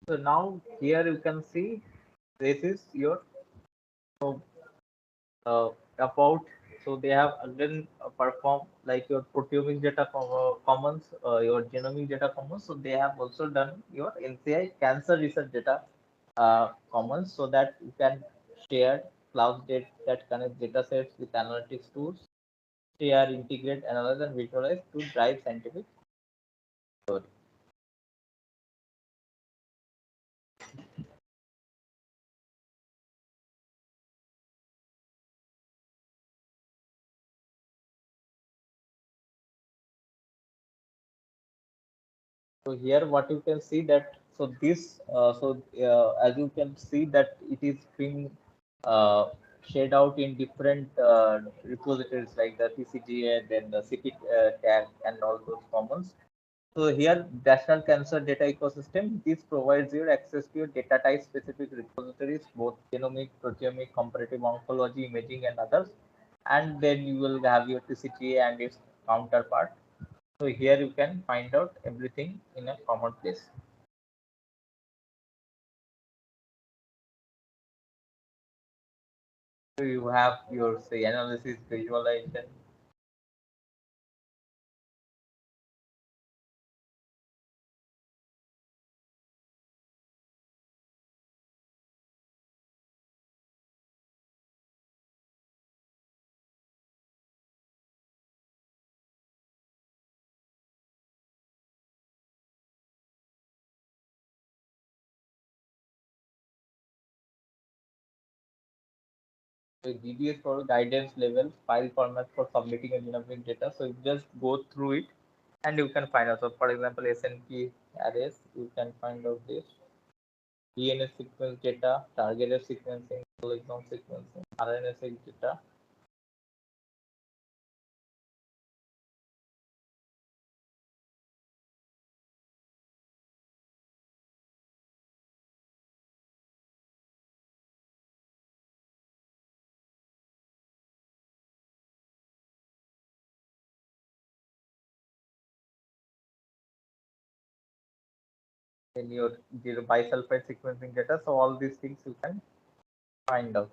S1: so now here you can see this is your uh, about. So they have again performed like your proteomics data commons, your genomic data commons. So they have also done your NCI cancer research data commons, so that you can share cloud data that connect data sets with analytics tools, share, integrate, analyze, and visualize to drive scientific story. So here what you can see that, so this as you can see that it is being uh, shared out in different repositories like the TCGA, then the CP tag, and all those commons. So here National Cancer Data Ecosystem, this provides you access to your data type specific repositories, both genomic, proteomic, comparative oncology, imaging, and others. And then you will have your TCGA and its counterpart. So here you can find out everything in a common place. So you have your say analysis, visualization. So GDS for guidance level, file format for submitting a genomic data. So you just go through it and you can find out. So for example, SNP arrays, you can find out this DNA sequence data, targeted sequencing, whole exome sequencing, RNA-seq data. Then your bisulfite sequencing data. So all these things you can find out.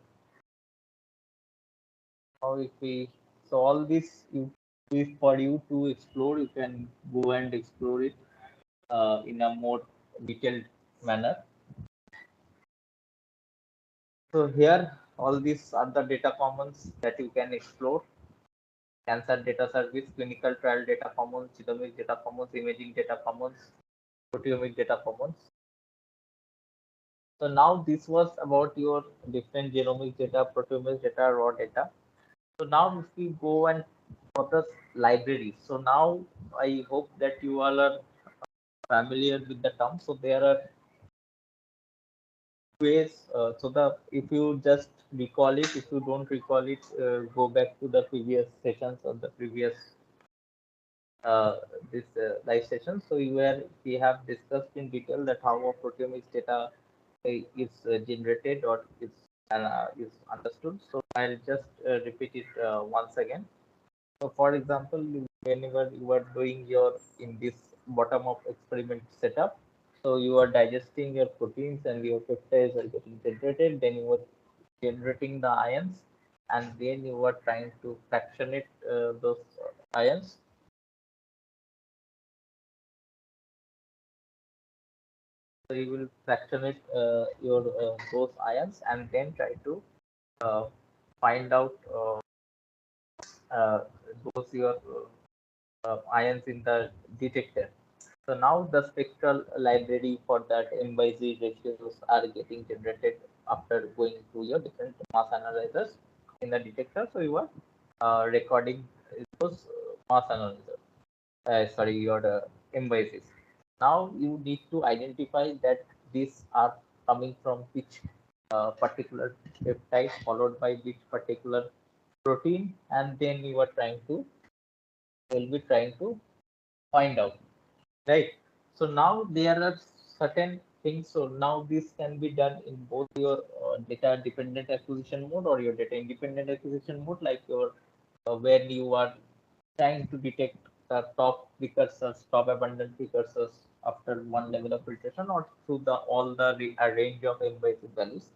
S1: How if we so all this you if for you to explore, you can go and explore it in a more detailed manner. So here all these are the data commons that you can explore. Cancer data service, clinical trial data commons, genomic data commons, imaging data commons, proteomic data commons. So now this was about your different genomic data, proteomics data, raw data. So now if we go and for the libraries. So now I hope that you all are familiar with the term. So there are ways. So the if you just recall it, if you don't recall it, go back to the previous sessions or the previous uh, this live session. So where we have discussed in detail that how a proteomics data is generated or is understood. So I'll just repeat it once again. So for example, whenever you are doing your in this bottom-up experiment setup, so you are digesting your proteins and your peptides are getting generated. Then you are generating the ions, and then you are trying to fractionate those ions. So you will fractionate your those ions and then try to uh, find out uh, those your ions in the detector. So now the spectral library for that M by Z ratios are getting generated after going through your different mass analyzers in the detector. So you are recording those mass analyzers. Sorry, your M by Zs. Now you need to identify that these are coming from which particular peptide followed by which particular protein, and then you are trying to will be trying to find out, right? So now there are certain things. So now this can be done in both your data dependent acquisition mode or your data independent acquisition mode, like your when you are trying to detect the top precursors, top abundant precursors after one level of filtration or through the all the range of n by 2 values.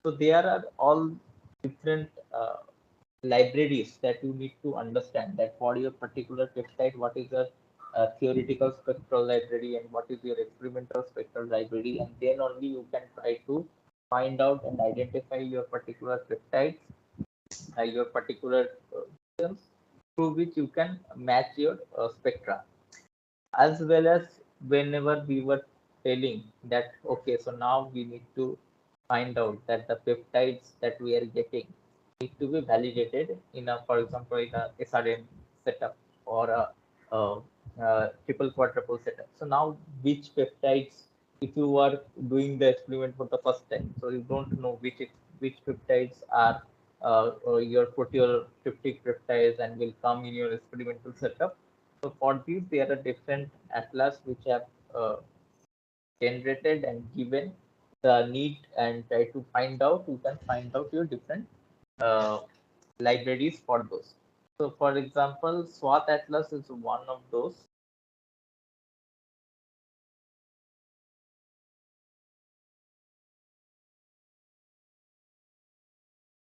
S1: So there are all different libraries that you need to understand that for your particular peptide, what is the theoretical spectral library and what is your experimental spectral library, and then only you can try to find out and identify your particular peptides, your particular through which you can match your spectra, as well as whenever we were telling that okay, so now we need to find out that the peptides that we are getting need to be validated in a, for example, in a SRM setup or a triple quadruple setup. So now which peptides, if you are doing the experiment for the first time, so you don't know which peptides are your proteolytic peptides and will come in your experimental setup. So for these, there are different atlas which have generated and given the need and try to find out. You can find out your different uh, libraries for those. So for example, SWAT atlas is one of those.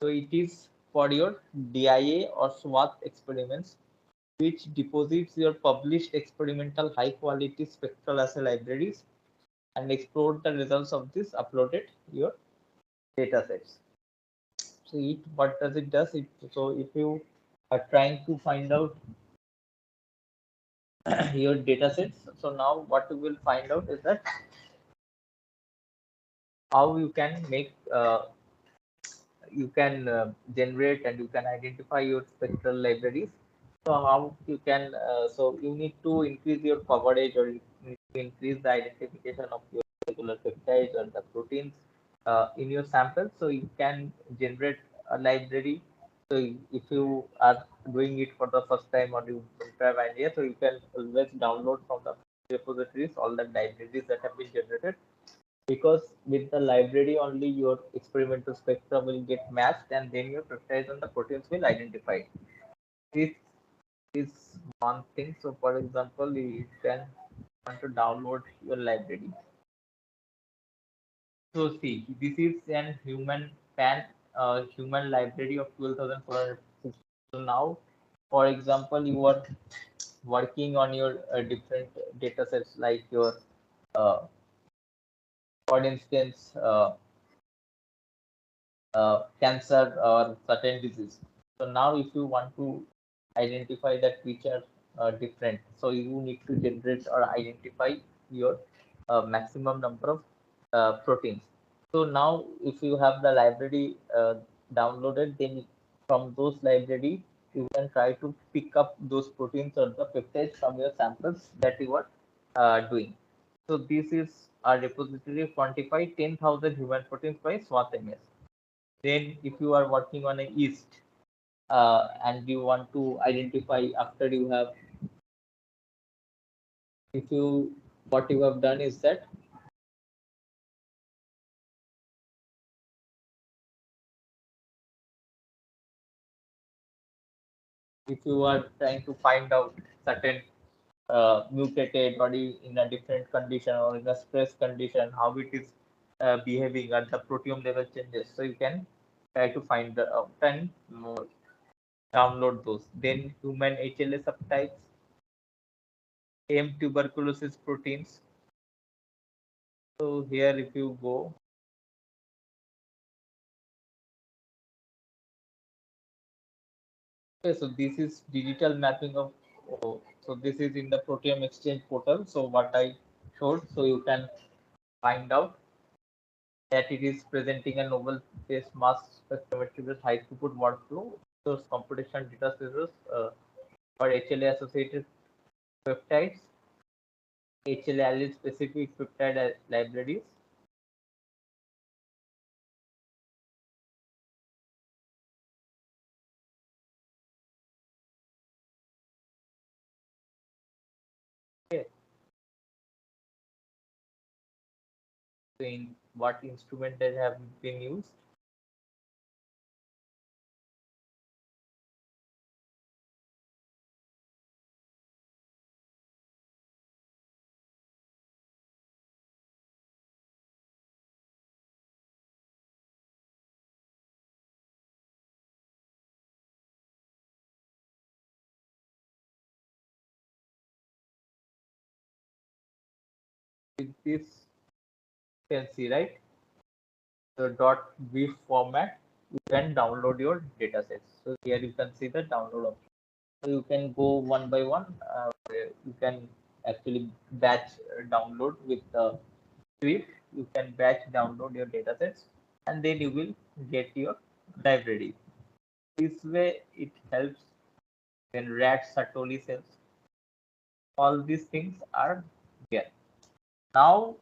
S1: So it is for your DIA or SWAT experiments, which deposits your published experimental high-quality spectral assay libraries and explore the results of this uploaded your datasets. So what does it does? So if you are trying to find out your datasets, so now what you will find out is that how you can make you can generate and you can identify your spectral libraries. So how you can so you need to increase your coverage or you need to increase the identification of your particular peptides or the proteins in your sample. So you can generate a library. So if you are doing it for the first time or you don't have idea, so you can always download from the repositories all the libraries that have been generated, because with the library only your experimental spectra will get matched and then your peptides and the proteins will identify. This is one thing. So for example, you can want to download your library. So see, this is an human pan human library of 12,400. So now, for example, you are working on your different data sets like your for instance cancer or certain disease. So now if you want to identify that which are different, so you need to generate or identify your maximum number of proteins. So now if you have the library downloaded, then from those library you can try to pick up those proteins or the peptides from your samples that you are doing. So this is a repository quantify 10,000 human proteins by SWAT-MS. Then if you are working on a yeast and you want to identify after you have, if you, what you have done is that if you are trying to find out certain mutated body in a different condition or in a stress condition, how it is behaving at the proteome level changes. So you can try to find the and download those. Then human HLA subtypes, M tuberculosis proteins. So here if you go, okay, so this is digital mapping of, so this is in the Proteome Exchange portal. So what I showed, so you can find out that it is presenting a novel based mass spectrometry with high throughput workflow, source computation data sources for HLA associated peptides, HLA allele specific peptide libraries. Okay, so in what instrument that have been used. With this, you can see, right? The .wif format, you can download your datasets. So here you can see the download option. So you can go one by one. You can actually batch download with the Swift. You can batch download your datasets, and then you will get your library. This way, it helps when rat Sartori cells. All these things are there. Now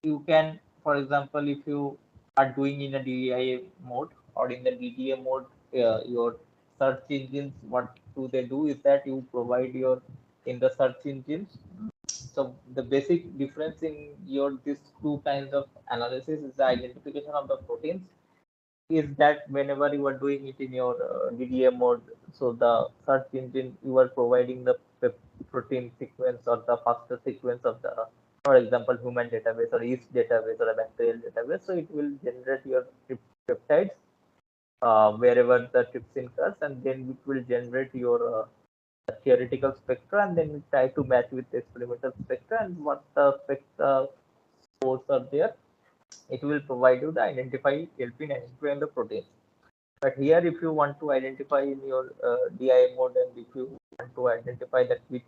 S1: you can, for example, if you are doing in a DIA mode or in the DDA mode, your search engines, what do they do is that you provide your in the search engines. So the basic difference in your these two kinds of analysis is the identification of the proteins, is that whenever you are doing it in your DDA mode, so the search engine, you are providing the protein sequence or the faster sequence of the, for example, human database or yeast database or a bacterial database. So it will generate your peptides. wherever the trypsin occurs, and then it will generate your theoretical spectra, and then we try to match with the experimental spectra, and what the spectra scores are there, it will provide you the identify LP and the protein. But here, if you want to identify in your DI mode, and if you want to identify that which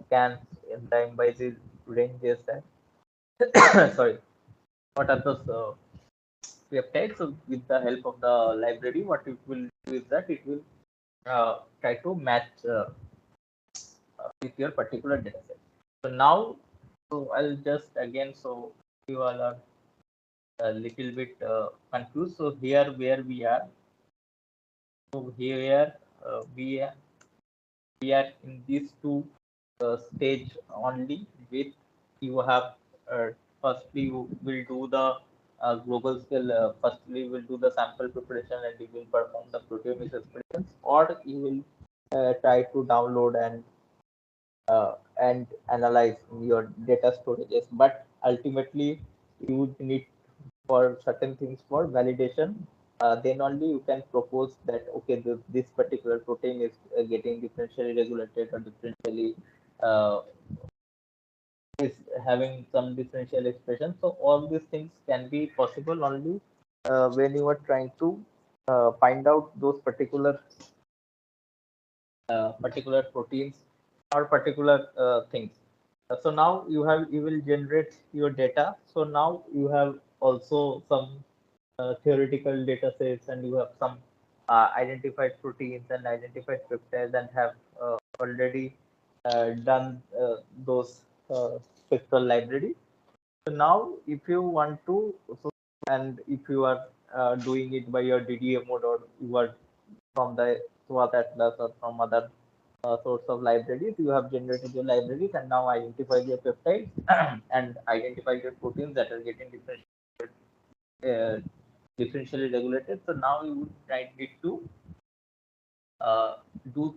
S1: scans enzyme by these ranges, and sorry, what are those peptides? So, with the help of the library, what it will do is that it will try to match with your particular data set. So now, so I'll just again, so you all are a little bit confused. So here where we are, so here we are in these two stage only. With you have firstly you will do the global scale. Firstly, you will do the sample preparation and you will perform the proteomics experiments, or you will try to download and analyze your data storages. But ultimately, you would need for certain things for validation. Then only you can propose that okay, this particular protein is getting differentially regulated or differentially uh, is having some differential expression. So all these things can be possible only when you are trying to find out those particular proteins or particular things. So now you will generate your data. So now you have also some theoretical data sets, and you have some identified proteins and identified peptides, and have already done those spectral library. So now, if you want to, so, and if you are doing it by your DDA mode, or you are from the SWAT Atlas or from other source of libraries, you have generated your libraries and now identified your peptides and identified your proteins that are getting uh, differentially regulated. So now you would need to uh, do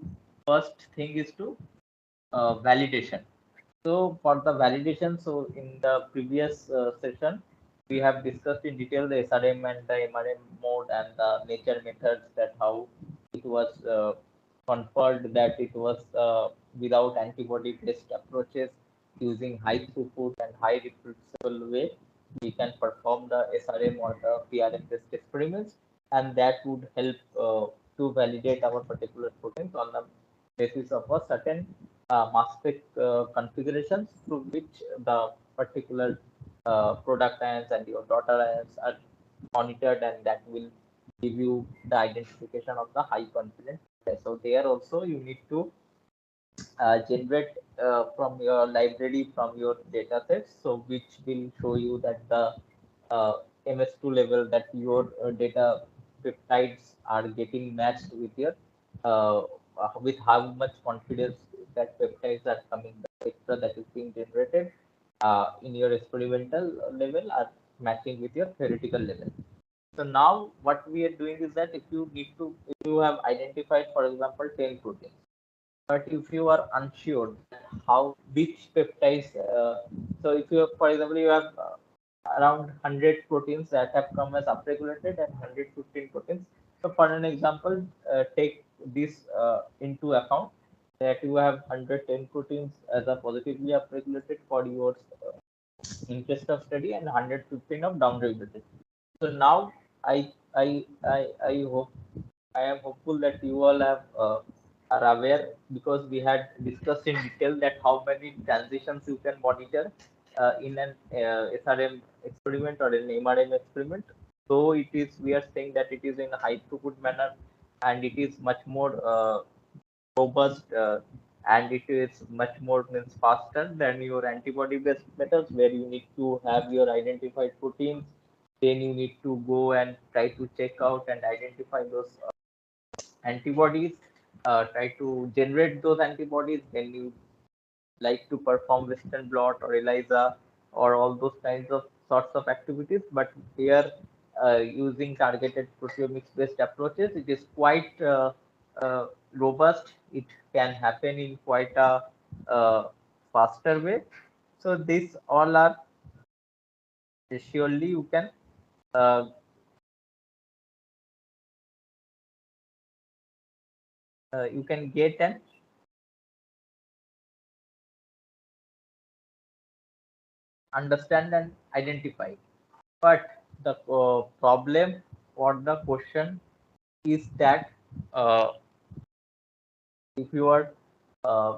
S1: first thing is to validation. So for the validation, so in the previous session, we have discussed in detail the SRM and the MRM mode and the nature methods, that how it was conferred that it was without antibody based approaches, using high throughput and high reproducible way, we can perform the SRM or the PRM based experiments, and that would help to validate our particular proteins on the basis of a certain mass spec configurations through which the particular product ions and your daughter ions are monitored, and that will give you the identification of the high confidence. So there also you need to generate from your library, from your data sets, so which will show you that the MS2 level, that your data peptides are getting matched with your with how much confidence that peptides are coming, the spectra that is being generated in your experimental level are matching with your theoretical level. So now what we are doing is that if you have identified, for example, 10 proteins, but if you are unsure how which peptides, so if you have, for example, you have around 100 proteins that have come as upregulated and 115 proteins. So for an example, take this into account, that you have 110 proteins as a positively upregulated for your interest of study, and 115 of downregulated. So now I hope, I am hopeful that you all have are aware, because we had discussed in detail that how many transitions you can monitor in an SRM experiment or an MRM experiment. So it is, we are saying that it is in a high throughput manner, and it is much more robust, and it is much more means faster than your antibody based methods, where you need to have your identified proteins, then you need to go and try to check out and identify those antibodies, try to generate those antibodies, then you like to perform Western blot or ELISA or all those kinds of sorts of activities. But here, using targeted proteomics based approaches, it is quite robust. It can happen in quite a faster way. So these all are, surely you can uh, you can get an understand and identify. But the problem or the question is that if you are uh,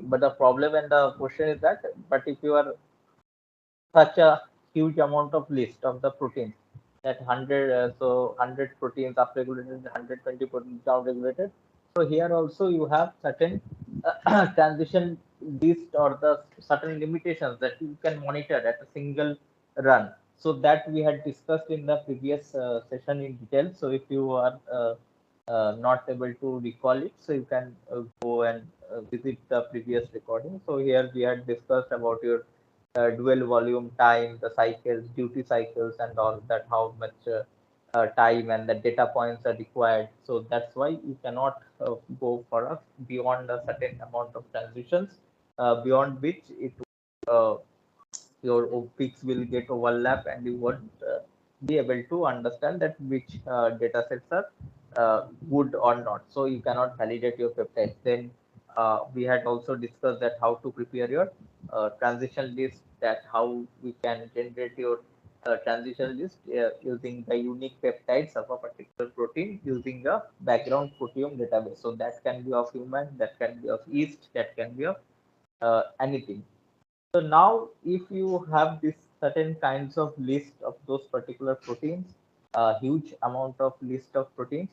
S1: but the problem and the question is that, but if you are such a huge amount of list of the proteins, that 100 so 100 proteins upregulated, 120 proteins downregulated. So here also you have certain transition list or the certain limitations that you can monitor at a single run. So that we had discussed in the previous session in detail. So if you are not able to recall it, so you can go and visit the previous recording. So here we had discussed about your dual volume time, the cycles, duty cycles, and all that, how much time and the data points are required. So that's why you cannot go for a beyond a certain amount of transitions, beyond which it uh, your peaks will get overlap and you won't be able to understand that which data sets are good or not. So you cannot validate your peptides. Then we had also discussed that how to prepare your transition list, that how we can generate your transition list using the unique peptides of a particular protein using a background proteome database. So that can be of human, that can be of yeast, that can be of anything. So now, if you have this certain kinds of list of those particular proteins, a huge amount of list of proteins,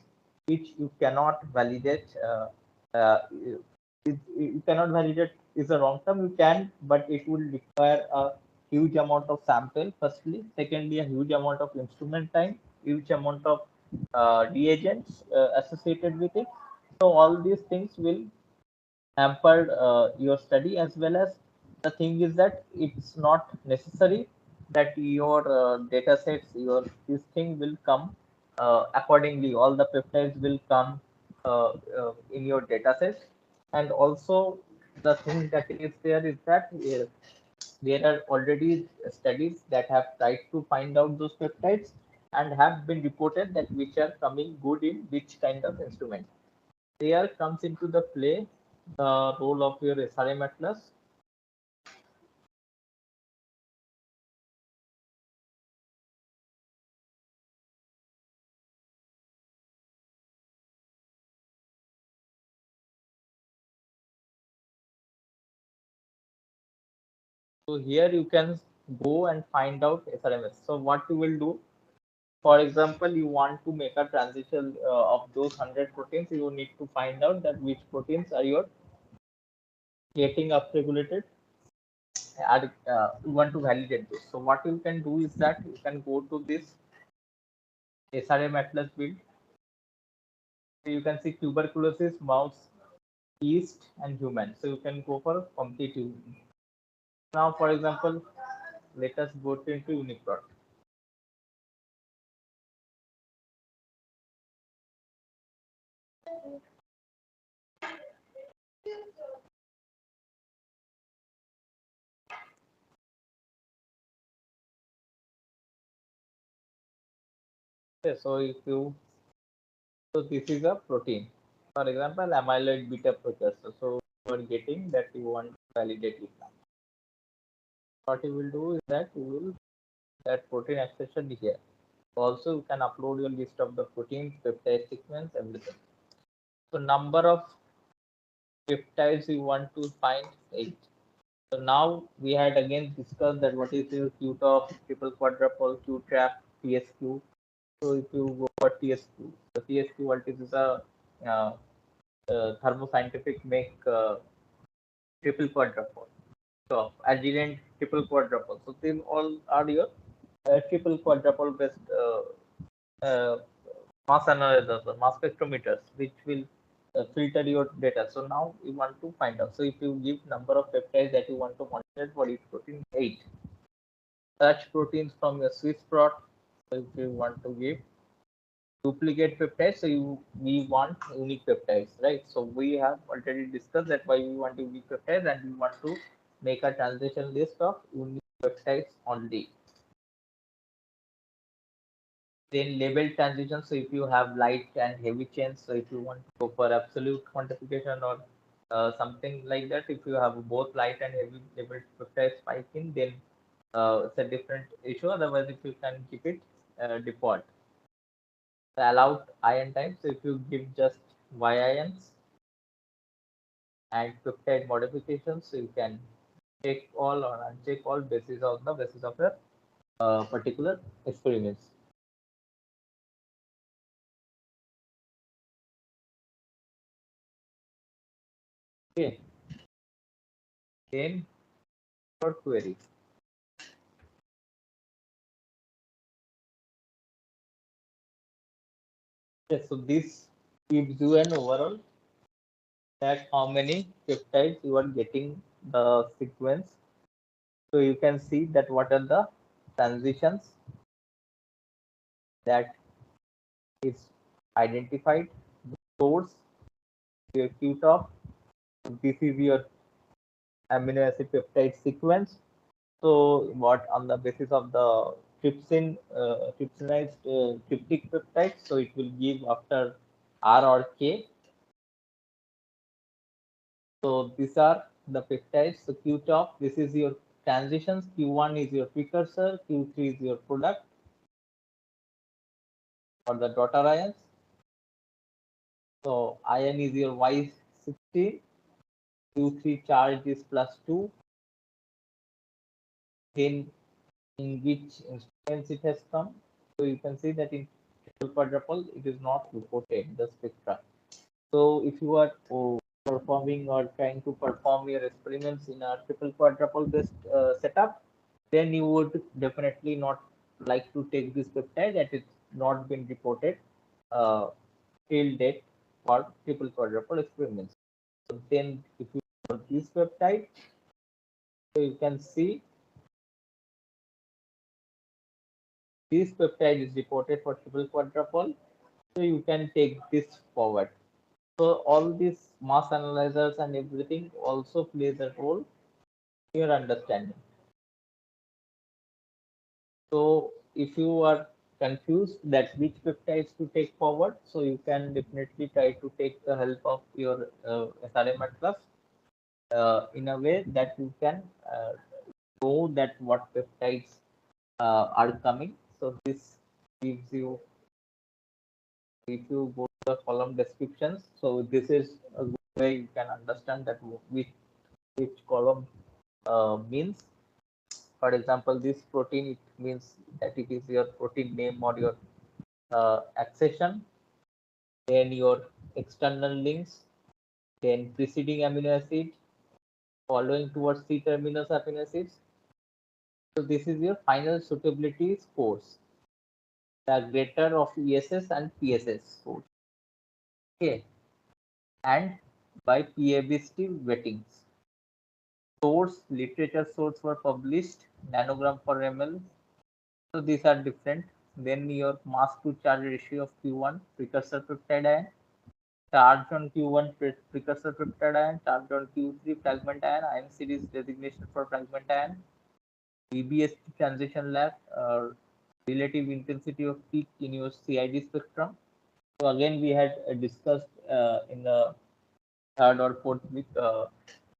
S1: which you cannot validate, you cannot validate is a wrong term. You can, but it will require a huge amount of sample. Firstly, secondly, a huge amount of instrument time, huge amount of reagents associated with it. So all these things will hampered your study, as well as the thing is that it's not necessary that your data sets, your this thing will come accordingly. All the peptides will come in your data sets, and also the thing that is there is that there are already studies that have tried to find out those peptides and have been reported that which are coming good in which kind of instrument. There comes into the play the role of your SRM atlas. So here you can go and find out SRMS. So what you will do, for example, you want to make a transition of those 100 proteins, you need to find out that which proteins are your getting upregulated, and you want to validate this. So what you can do is that you can go to this SRM atlas build. So you can see tuberculosis, mouse, yeast, and human. So you can go for competitive. Now, for example, let us go into Uniprot. Okay, so if you, so this is a protein. For example, amyloid beta precursor. So you are getting that you want to validate it now. What you will do is that you will that protein accession here. Also, you can upload your list of the proteins, peptide sequence, everything. So number of peptides you want to find 8. So now we had again discussed that what is your Q-top, triple quadruple, Q-trap, TSQ. So if you go for TSQ, the TSQ what is a uh, thermoscientific make triple quadruple. So Agilent triple quadruple. So these all are your triple quadruple based uh, mass analyzers or mass spectrometers, which will filter your data. So now you want to find out. So if you give number of peptides that you want to monitor for each protein, 8. Such proteins from your Swiss prot. So if you want to give duplicate peptides, so we want unique peptides, right? So we have already discussed that why we want unique peptides, and we want to make a transition list of unique peptides only. Then label transition. So if you have light and heavy chains, so if you want to go for absolute quantification or something like that, if you have both light and heavy labeled peptide spiking, then it's a different issue. Otherwise, if you can keep it default. The allowed ion type. So if you give just Y ions and peptide modifications, so you can check all or uncheck all basis on the basis of your particular experiments. Okay, then for query. Yes, so this gives you an overall that how many peptides you are getting the sequence. So you can see that what are the transitions that is identified, the source, your Q top. This is your amino acid peptide sequence. So what on the basis of the trypsinized tryptic peptide, so it will give after R or K. So these are the peptides. So Q top, this is your transitions. Q1 is your precursor. Q3 is your product or the daughter ions. So ion is your Y16. Q3 charge is +2. Then in which instruments it has come. So you can see that in triple quadruple it is not reported the spectra. So if you are performing or trying to perform your experiments in a triple quadruple based setup, then you would definitely not like to take this peptide that is not been reported uh, till date for triple quadruple experiments. So then if you for this peptide, so you can see this peptide is reported for triple quadruple. So you can take this forward. So all these mass analyzers and everything also plays a role in your understanding. So if you are confused that which peptides to take forward, so you can definitely try to take the help of your SRM Atlas in a way that you can know that what peptides are coming. So this gives you, if you go to the column descriptions, so this is a good way you can understand that which column means. For example, this protein, it means that it is your protein name or your accession, then your external links, then preceding amino acid, following towards C terminus amino acids. So this is your final suitability scores, the greater of ESS and PSS scores. Okay, and by PABST wettings. Source, literature source were published, nanogram per ml. So these are different. Then your mass to charge ratio of Q1, precursor peptide ion, charge on Q1 precursor peptide ion, charge on Q3 fragment ion, ion series designation for fragment ion, BBST transition lab, relative intensity of peak in your CID spectrum. So again, we had discussed in the third or fourth week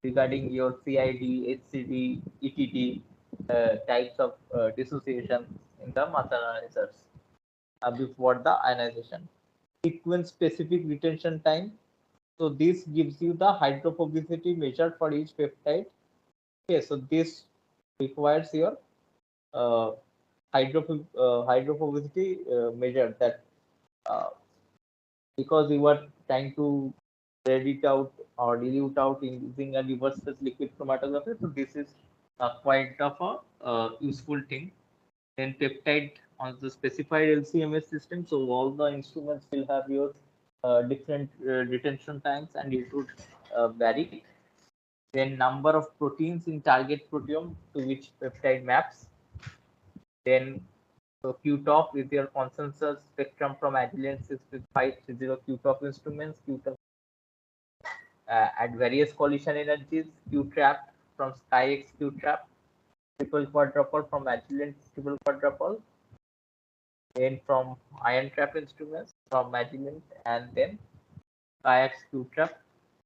S1: regarding your CID, HCD, ETT types of dissociation in the mass analyzers before the ionization. Sequence specific retention time. So this gives you the hydrophobicity measured for each peptide. Okay, so this requires your uh, hydrophobicity measure that uh, because we were trying to read it out or dilute out in using a reverse phase liquid chromatography. So this is quite of a useful thing. Then peptide on the specified LCMS system. So all the instruments will have your different retention times and it would vary. Then number of proteins in target proteome to which peptide maps. Then so QTOF is your consensus spectrum from Agilent 6530 QTOF instruments. QTOF at various collision energies. QTRAP from SkyX. QTRAP, triple quadruple from Agilent triple quadruple. then from ion trap instruments, from Magellanic, and then IX Q trap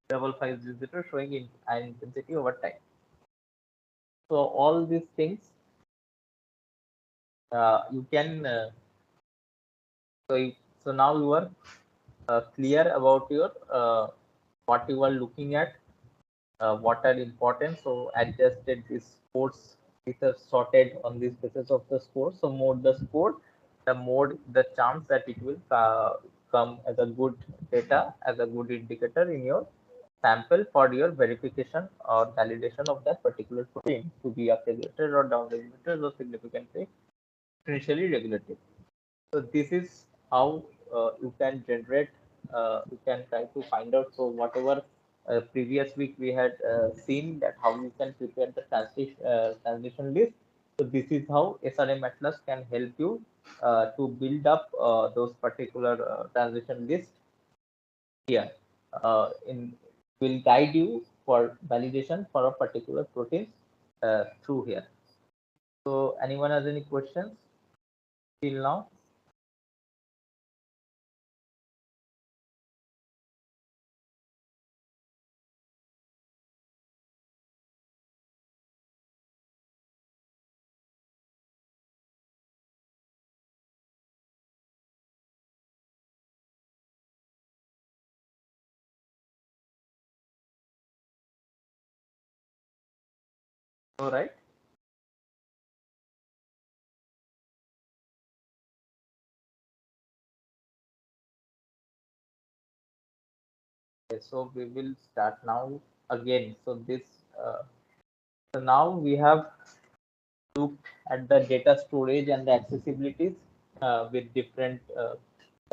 S1: 5500 showing in ion intensity over time. So all these things you can so now you are clear about your what you are looking at, what are important. So adjusted this scores, these are sorted on this basis of the score. So more the score, the more the chance that it will come as a good data, as a good indicator in your sample for your verification or validation of that particular protein to be upregulated or downregulated or significantly potentially regulated. So this is how you can generate, you can try to find out. So whatever previous week we had seen that how you can prepare the transition list. So this is how SRM Atlas can help you to build up those particular transition list here. In will guide you for validation for a particular protein through here. So anyone has any questions till now? All right. Okay, so we will start now again. So this, so now we have looked at the data storage and the accessibilities with different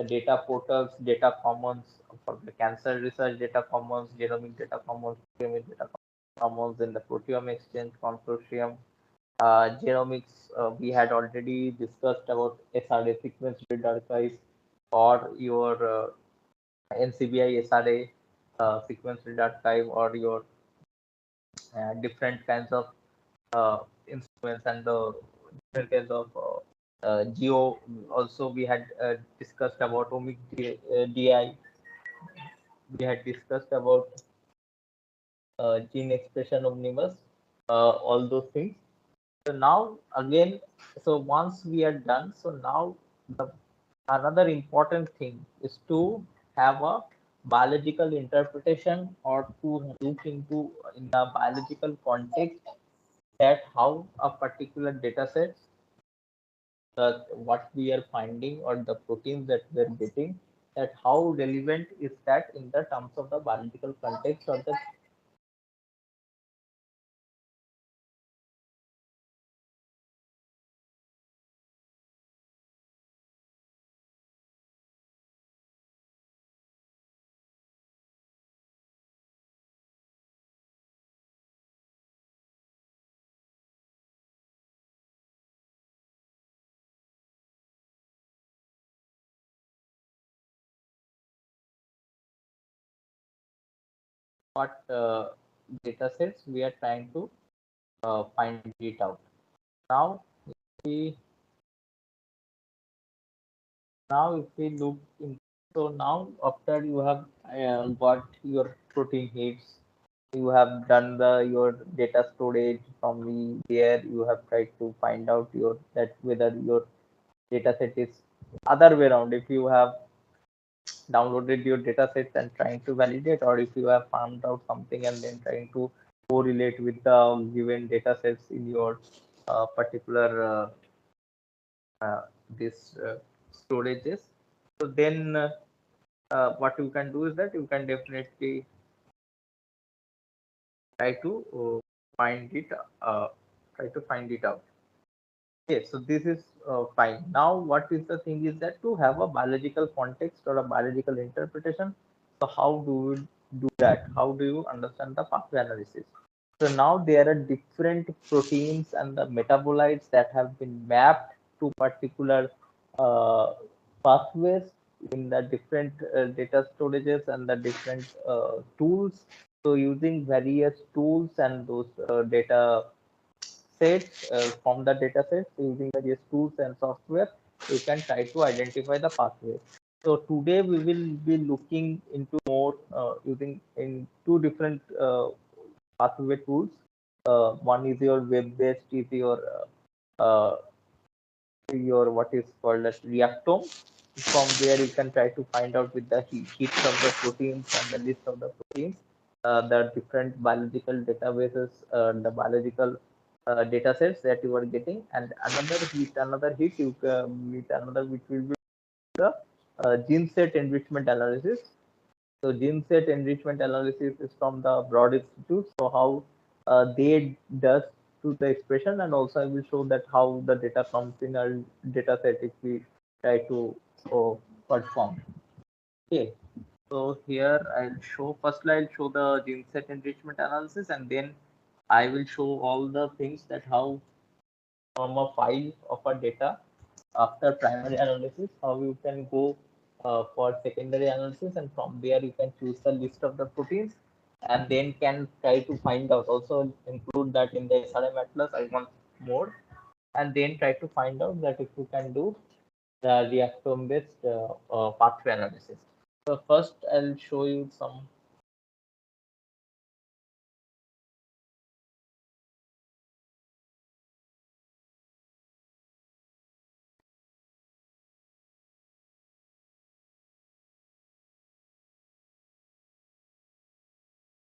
S1: data portals, data commons for the cancer research data commons, genomic data commons, proteomic data commons, in the Proteome Exchange Consortium. Genomics, we had already discussed about SRA sequence grid archive or your NCBI SRA sequence grid archive or your different kinds of instruments and the different kinds of geo. Also, we had discussed about omic DI. We had discussed about gene expression omnibus, all those things. So now again, so once we are done, so now the another important thing is to have a biological interpretation or to look into in the biological context that how a particular data set, what we are finding or the proteins that we're getting, that how relevant is that in the terms of the biological context or the what data sets we are trying to find it out. Now, we if we look in, so now after you have got your protein hits, you have done the your data storage from the there, you have tried to find out your that whether your data set is other way around, if you have downloaded your data sets and trying to validate, or if you have found out something and then trying to correlate with the given data sets in your particular this storages. So then what you can do is that you can definitely try to find it try to find it out. Okay, so this is fine. Now, what is the thing is that to have a biological context or a biological interpretation. So how do you do that? How do you understand the pathway analysis? So now there are different proteins and the metabolites that have been mapped to particular uh, pathways in the different data storages and the different tools. So using various tools and those data sets from the data sets using various tools and software, you can try to identify the pathway. So today we will be looking into more using in two different pathway tools. One is your web-based, is your what is called as reactome. From where you can try to find out with the heats of the proteins and the list of the proteins, the different biological databases, the biological data sets that you are getting, and another heat you with another which will be the gene set enrichment analysis. So gene set enrichment analysis is from the Broad Institute. So how they does to the expression, and also I will show that how the data comes in our data set if we try to perform. Okay. So here I'll show firstly I'll show the gene set enrichment analysis, and then I will show all the things that how from a file of a data after primary analysis, how you can go for secondary analysis, and from there you can choose the list of the proteins, and then can try to find out, also include that in the SRM atlas I want more, and then try to find out that if you can do the reactome based pathway analysis. So first I'll show you some.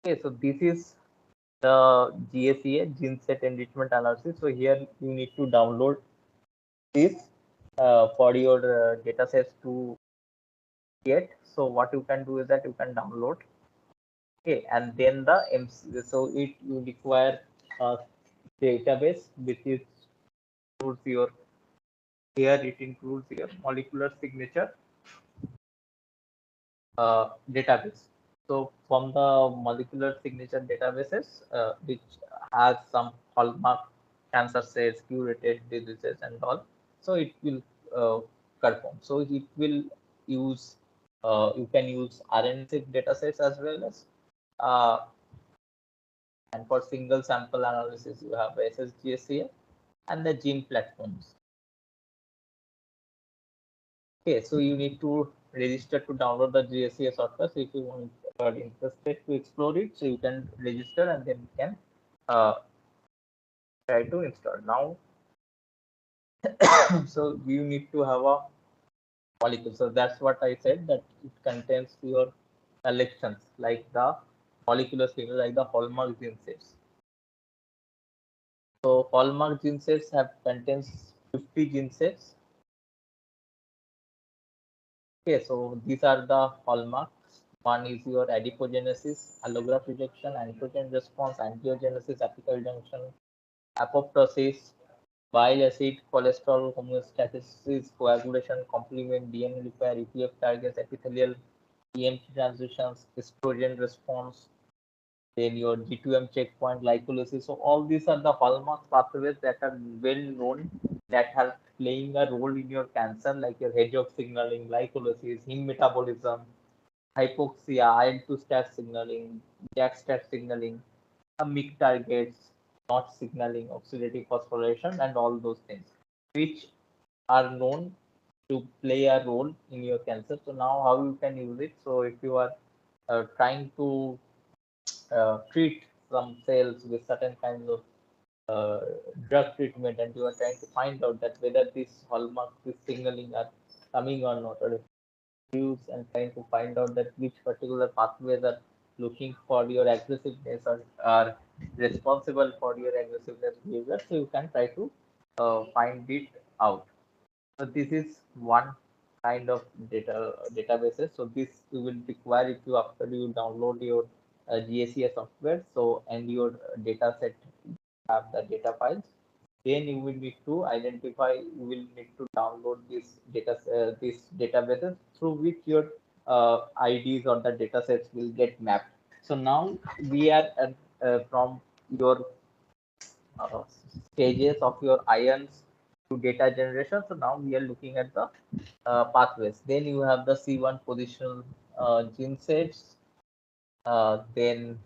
S1: Okay, so this is the GSEA, gene set enrichment analysis. So here you need to download this for your data sets to get. So what you can do is that you can download. Okay, and then the MC, so it you require a database which is includes your, here it includes your molecular signature database. So from the molecular signature databases, which has some hallmark cancer cells, curated diseases, and all, so it will perform. So it will use, you can use RNA-seq datasets as well as, uh, and for single sample analysis, you have SSGSA and the gene platforms. Okay, so you need to register to download the GSA software. So if you want are interested to explore it, so you can register and then you can uh, try to install. Now, so you need to have a molecule. So that's what I said, that it contains your collections like the molecular signal, like the hallmark gene sets. So hallmark gene sets have contains 50 gene sets. Okay, so these are the hallmarks. One is your adipogenesis, allograft rejection, antigen response, angiogenesis, apical junction, apoptosis, bile acid, cholesterol homeostasis, coagulation, complement, DNA repair, EPF targets, epithelial, EMT transitions, estrogen response, then your G2M checkpoint, glycolysis. So all these are the hallmark pathways that are well known, that are playing a role in your cancer, like your hedgehog signaling, glycolysis, heme metabolism, hypoxia, IL-2 stat signaling, JAK stat signaling, MYC targets, not signaling, oxidative phosphorylation, and all those things, which are known to play a role in your cancer. So now how you can use it? So if you are trying to treat some cells with certain kinds of uh, drug treatment, and you are trying to find out that whether this hallmark, this signaling are coming or not, or use, and trying to find out that which particular pathways are looking for your aggressiveness, or are responsible for your aggressiveness behavior. So you can try to find it out. So this is one kind of databases. So this you will require if you, after you download your GACS software. So and your data set have the data files. Then you will need to identify. You will need to download these databases through which your IDs or the data sets will get mapped. So now we are at, from your uh, stages of your ions to data generation. So now we are looking at the pathways. Then you have the C1 positional gene sets, then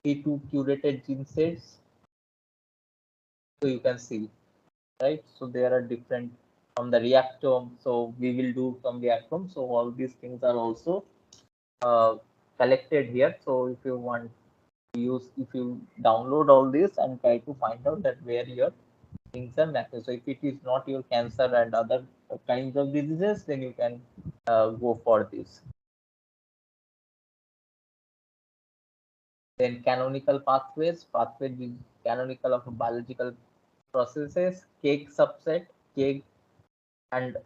S1: C2 curated gene sets. So you can see. right? So there are different from the reactome. So we will do some reactome. So all these things are also collected here. So if you want to use, if you download all this and try to find out that where your things are matching. So if it is not your cancer and other kinds of diseases, then you can go for this. Then canonical pathways, pathways is canonical of biological processes, cake subset, cake and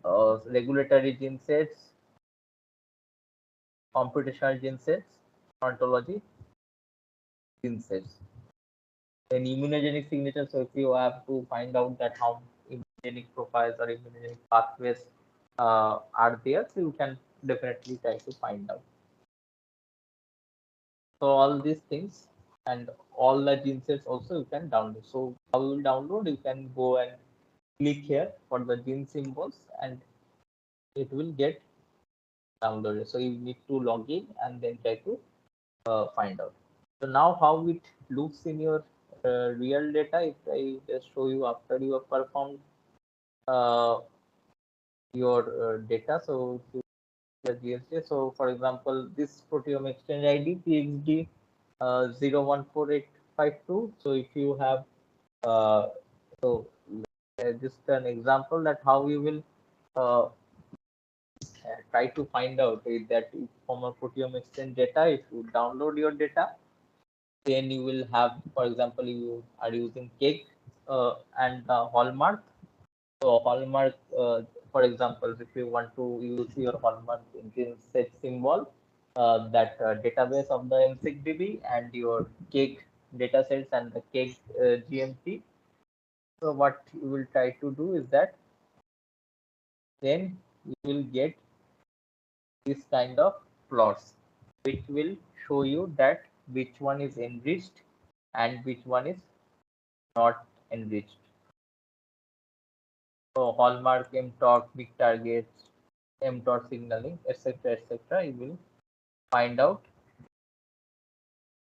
S1: regulatory gene sets, computational gene sets, ontology, gene sets. Then immunogenic signature. So if you have to find out that how immunogenic profiles or immunogenic pathways are there, so you can definitely try to find out. So all these things and all the gene sets also you can download. So how you will download? You can go and click here for the gene symbols and it will get downloaded. So you need to log in and then try to find out. So now how it looks in your real data, if I just show you after you have performed uh, your data. So to the GSA, so for example, this proteome exchange ID PXD 014852. So if you have so just an example that how you will uh, try to find out that from a proteome exchange data, if you download your data, then you will have, for example, you are using cake and hallmark. So hallmark, for example, if you want to use your hallmark engine set symbol, that database of the MSigDB and your cake datasets and the cake GMP. So what you will try to do is that then you will get this kind of plots, which will show you that which one is enriched and which one is not enriched. So hallmark, mTOR, big targets, mTOR signaling, etc., etc. You will find out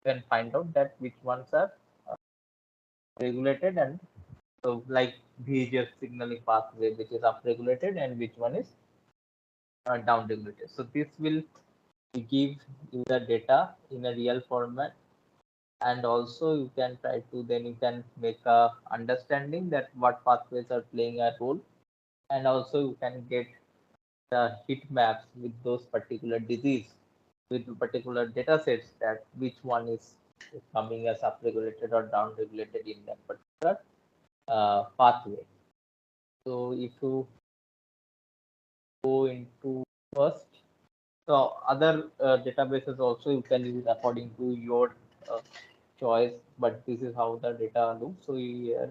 S1: that which ones are regulated and so like VEGF signaling pathway, which is upregulated and which one is downregulated. So this will give you the data in a real format, and also you can try to then you can make a understanding that what pathways are playing a role, and also you can get the heat maps with those particular disease with particular data sets that which one is coming as upregulated or downregulated in that particular pathway. So if you go into first, so other databases also you can use according to your choice, but this is how the data looks. So here,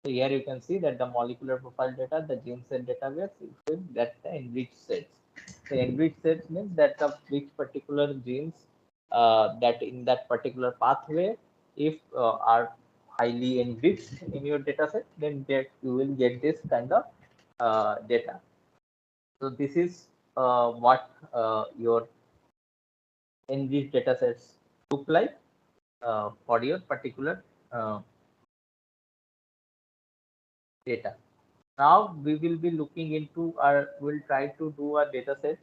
S1: so here you can see that the molecular profile data, the gene set database, that's the enriched sets. The enriched sets means that of which particular genes that in that particular pathway, if are highly enriched in your data set, then that you will get this kind of data. So this is what your enriched data sets look like for your particular data. Now we will be looking into our, we'll try to do a data set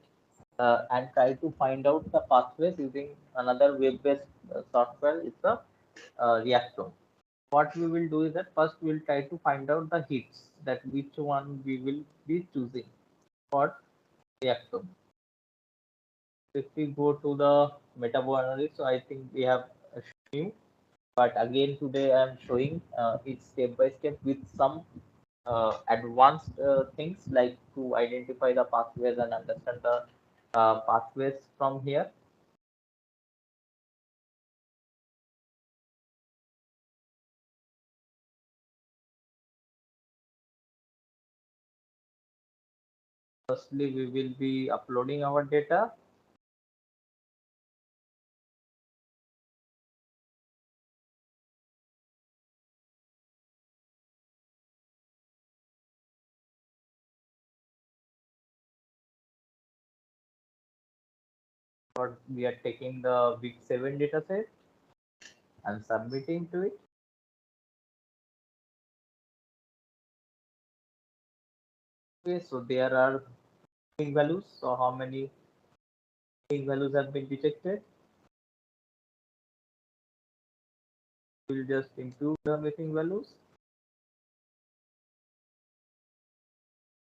S1: and try to find out the pathways using another web-based software. It's a reactome. What we will do is that first we'll try to find out the hits, that which one we will be choosing for reactome. If we go to the metabo analysis, so I think we have shown, but again today I am showing it step by step with some advanced things like to identify the pathways and understand the pathways from here. Firstly, we will be uploading our data. Or we are taking the week 7 data set. and submitting to it. Okay, so there are missing values. So how many missing values have been detected? We'll just include the missing values.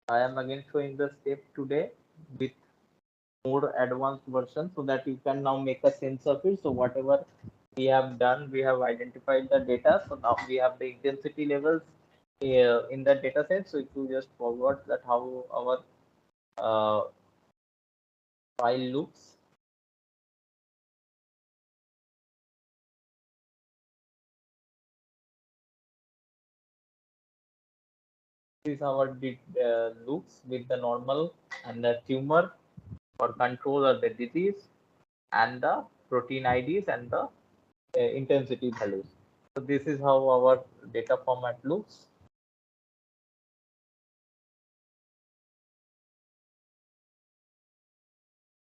S1: I am again showing the step today with more advanced version so that you can now make a sense of it. So whatever we have done, we have identified the data. So now we have the intensity levels in the data set. So if you just forward that how our uh, file looks, this is how it looks with the normal and the tumor or control of the disease and the protein IDs and the intensity values. So this is how our data format looks.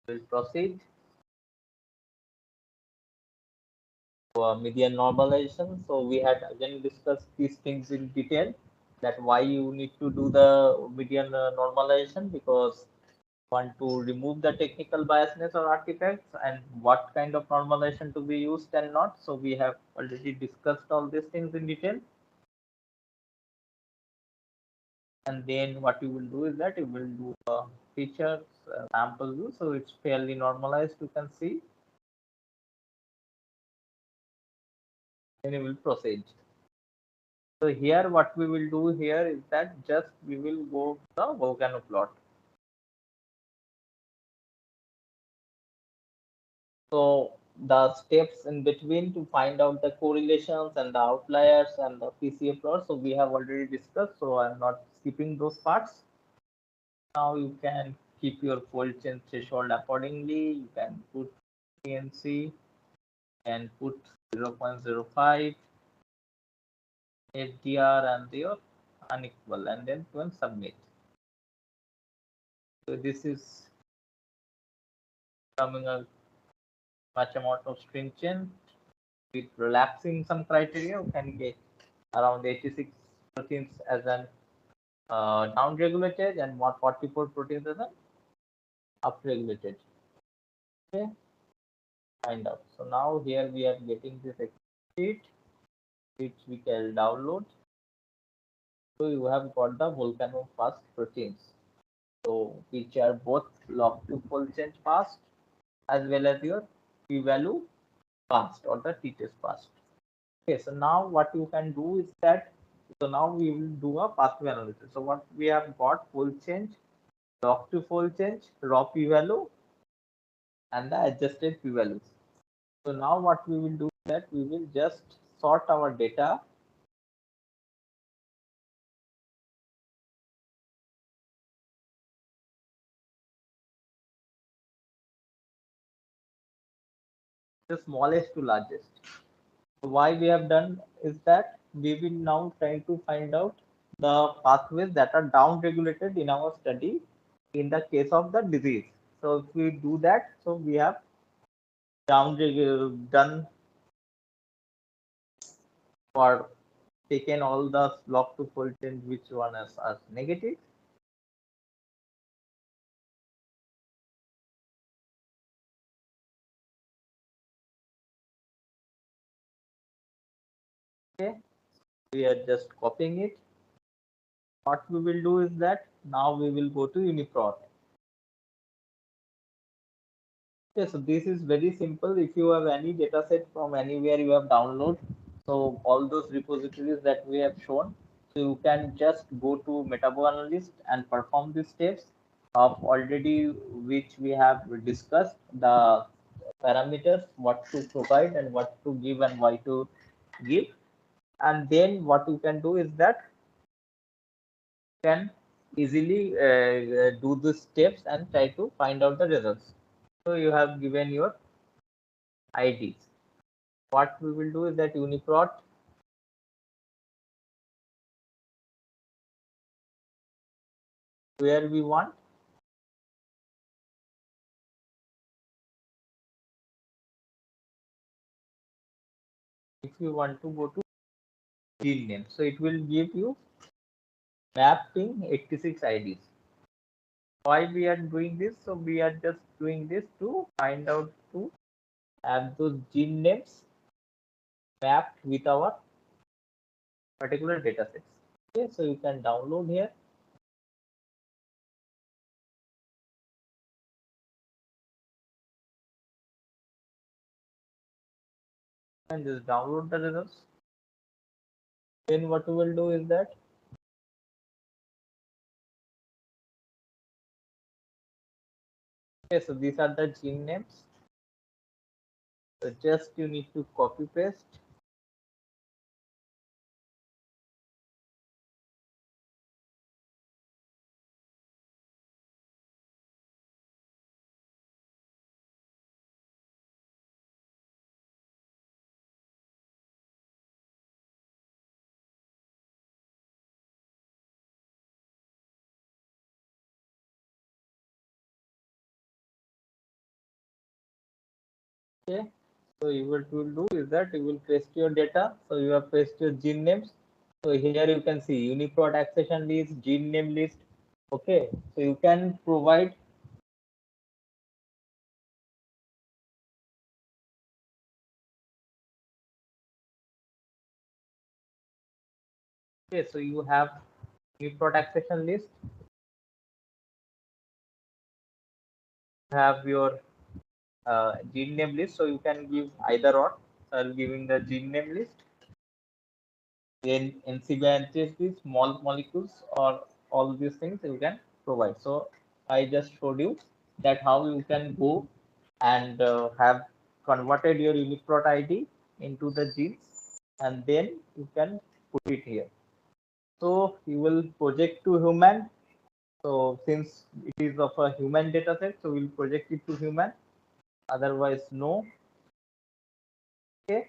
S1: We'll proceed. Median normalization. So we had again discussed these things in detail, that why you need to do the median normalization, because you want to remove the technical biasness or artifacts, and what kind of normalization to be used and not. So we have already discussed all these things in detail. And then what you will do is that you will do a features sample view. So it's fairly normalized, you can see. Then you will proceed. So here what we will do here is that just we will go the volcano plot. So the steps in between to find out the correlations and the outliers and the PCA plot. So we have already discussed. So I'm not skipping those parts. Now you can keep your fold change threshold accordingly. You can put PNC and put 0.05 FDR and your unequal, and then submit. So this is coming a much amount of string chain with relapsing some criteria. You can get around 86 proteins as an down-regulated and 144 proteins as an up-regulated. Okay, find out. So now here we are getting this sheet which we can download. So you have got the volcano fast proteins. So which are both log to fold change fast as well as your p-value fast or the t-test fast. Okay, so now what you can do is that, so now we will do a pathway analysis. So what we have got, fold change, log to fold change, raw p-value, and the adjusted p-values. So now what we will do is that we will just sort our data. The smallest to largest. So why we have done is that we will now try to find out the pathways that are down regulated in our study in the case of the disease. So if we do that, so we have done for taken all the log to full change which one is as negative. Okay, we are just copying it. What we will do is that now we will go to Uniprot. Okay, so this is very simple. If you have any data set from anywhere you have download, so all those repositories that we have shown, so you can just go to MetaboAnalyst and perform these steps of already which we have discussed the parameters, what to provide and what to give and why to give. And then what you can do is that you can easily do the steps and try to find out the results. So you have given your IDs. What we will do is that Uniprot where we want, if you want to go to gene name, so it will give you mapping 86 IDs. Why we are doing this? So we are just doing this to find out to have those gene names mapped with our particular data sets. Okay, so you can download here. And just download the results. Then what we will do is that, okay, so these are the gene names. So just you need to copy paste. Okay, so you will do is that you will paste your data. So you have paste your gene names. So here you can see UniProt accession list, gene name list. Okay, so you can provide. Okay, so you have UniProt accession list. You have your gene name list. So you can give either or. So I'm giving the gene name list. Then NCBI small molecules or all these things you can provide. So I just showed you that how you can go and have converted your UniProt ID into the genes, and then you can put it here. So you will project to human. So since it is of a human data set, so we'll project it to human. Otherwise, no. Okay.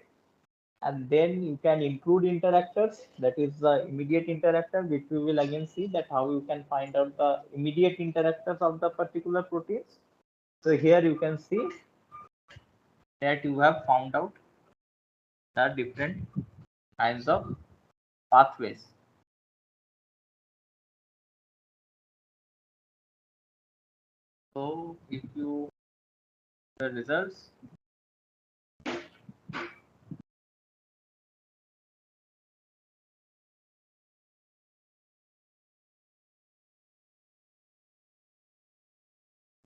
S1: And then you can include interactors, that is the immediate interactor, which we will again see that how you can find out the immediate interactors of the particular proteins. So here you can see that you have found out the different kinds of pathways. So if you the results,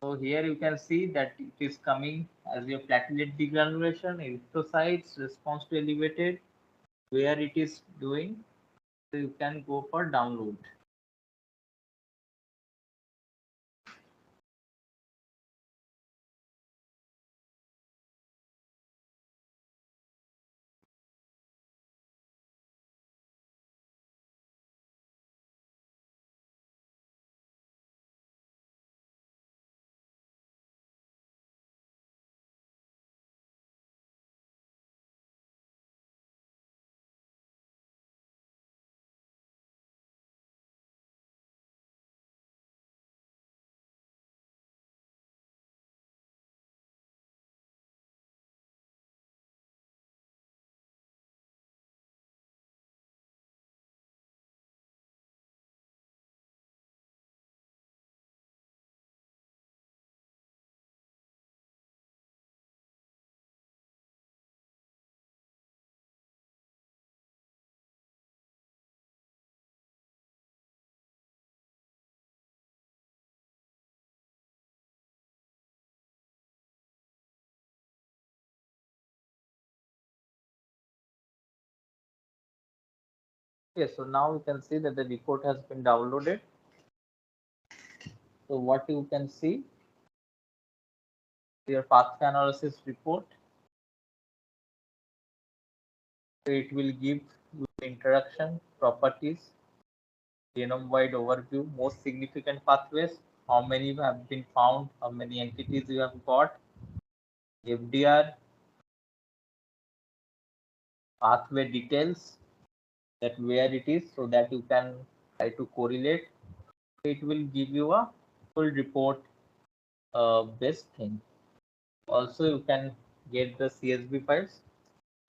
S1: so here you can see that it is coming as your platelet degranulation, erythrocytes, response to elevated, where it is doing. So you can go for download. Okay, so now you can see that the report has been downloaded. So what you can see, your pathway analysis report. So it will give you interaction, properties, genome-wide overview, most significant pathways, how many have been found, how many entities you have got, FDR, pathway details, that where it is, so that you can try to correlate. It will give you a full report based thing. Also, you can get the CSV files.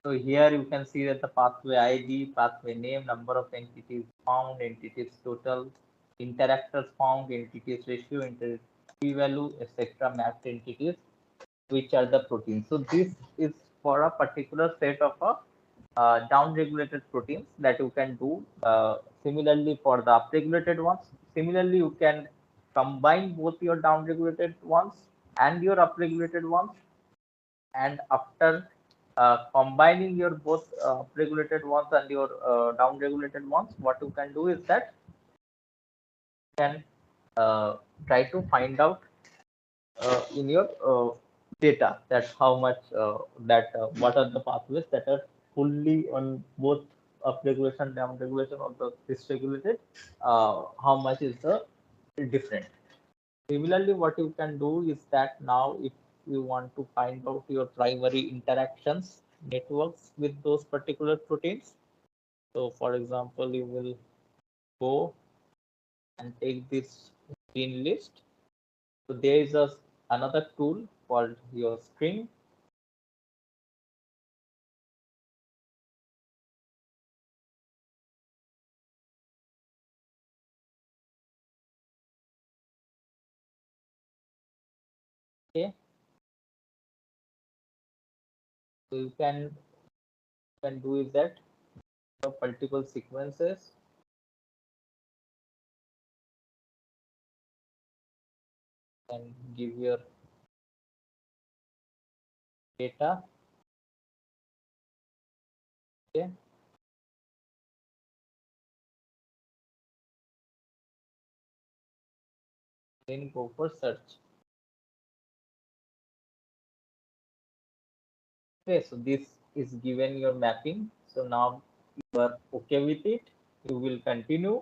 S1: So here you can see that the pathway ID, pathway name, number of entities found, entities total, interactors found, entities ratio, entity p-value, etc. mapped entities, which are the proteins. So this is for a particular set of down-regulated proteins that you can do. Similarly, for the up-regulated ones, similarly you can combine both your down-regulated ones and your up-regulated ones, and after combining your both regulated ones and your down regulated ones, what you can do is that you can try to find out in your data that how much what are the pathways that are fully on both up regulation, down regulation, or the dysregulated, how much is the different. Similarly, what you can do is that now if you want to find out your primary interactions networks with those particular proteins, so for example, you will go and take this gene list. So there is another tool called your string. Okay, so you can do is that multiple sequences and give your data. Okay, then go for search. Okay, so this is given your mapping. So now you are okay with it. You will continue.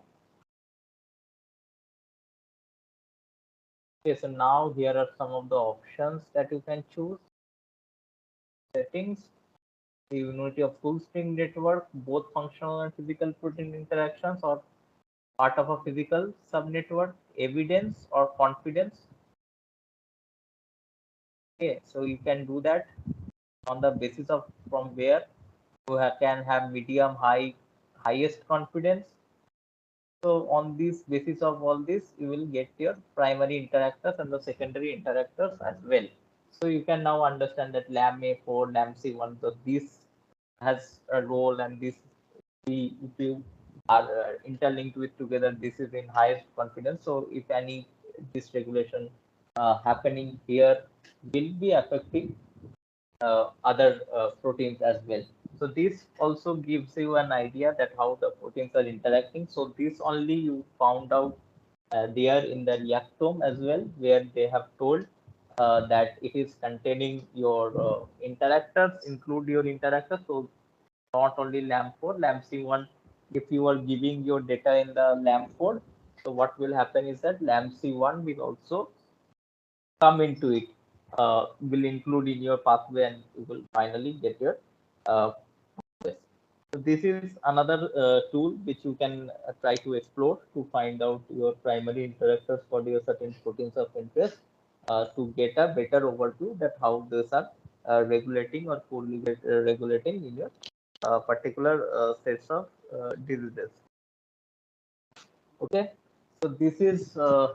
S1: Okay, so now here are some of the options that you can choose. Settings, the unity of full string network, both functional and physical protein interactions or part of a physical subnetwork, evidence or confidence. Okay, so you can do that on the basis of from where you can have medium, high, highest confidence. So on this basis of all this, you will get your primary interactors and the secondary interactors as well. So you can now understand that LAM-A4, LAMC1, so this has a role, and this if you are interlinked with together, this is in highest confidence. So if any dysregulation happening here will be affecting other proteins as well. So this also gives you an idea that how the proteins are interacting. So this only you found out there in the reactome as well, where they have told that it is containing your interactors, include your interactors. So not only LAMP4, LAMC1, if you are giving your data in the LAMP4, so what will happen is that LAMC1 will also come into it, will include in your pathway, and you will finally get your pathways. So this is another tool which you can try to explore to find out your primary interactors for your certain proteins of interest, to get a better overview that how these are regulating or poorly regulating in your particular sets of diseases. Okay, so this is so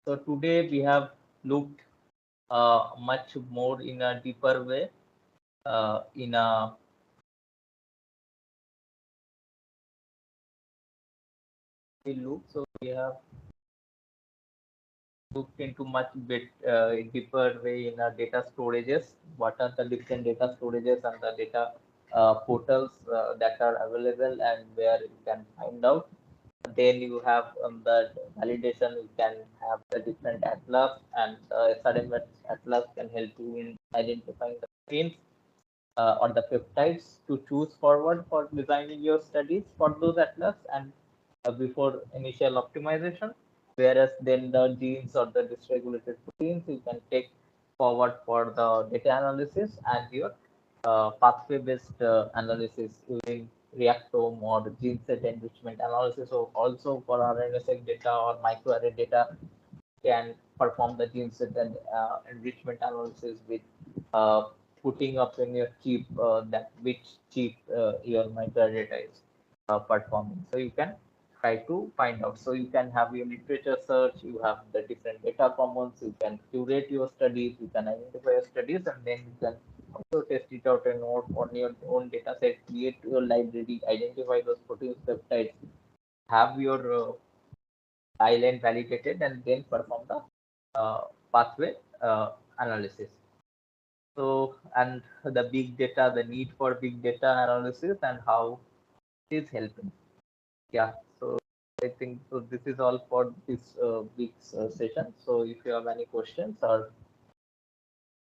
S1: today we have looked much more in a deeper way in a loop. So we have looked into much bit deeper way in data storages. What are the different data storages and the data portals that are available and where you can find out. Then you have the validation. You can have the different atlas, and sudden atlas can help you in identifying the proteins or the peptides to choose forward for designing your studies for those atlas and before initial optimization. Whereas then the genes or the dysregulated proteins you can take forward for the data analysis and your pathway based analysis using reactome or gene set enrichment analysis. So also for RNA-seq data or microarray data, can perform the gene set and enrichment analysis with putting up in your chip that which chip your microdata is performing. So you can try to find out. So you can have your literature search, you have the different data commons, you can curate your studies, you can identify your studies, and then you can also test it out and on your own data set, create your library, identify those proteins, peptides, have your island validated, and then perform the pathway analysis. So, and the big data, the need for big data analysis, and how it is helping. Yeah, so I think so. This is all for this week's session. So, if you have any questions or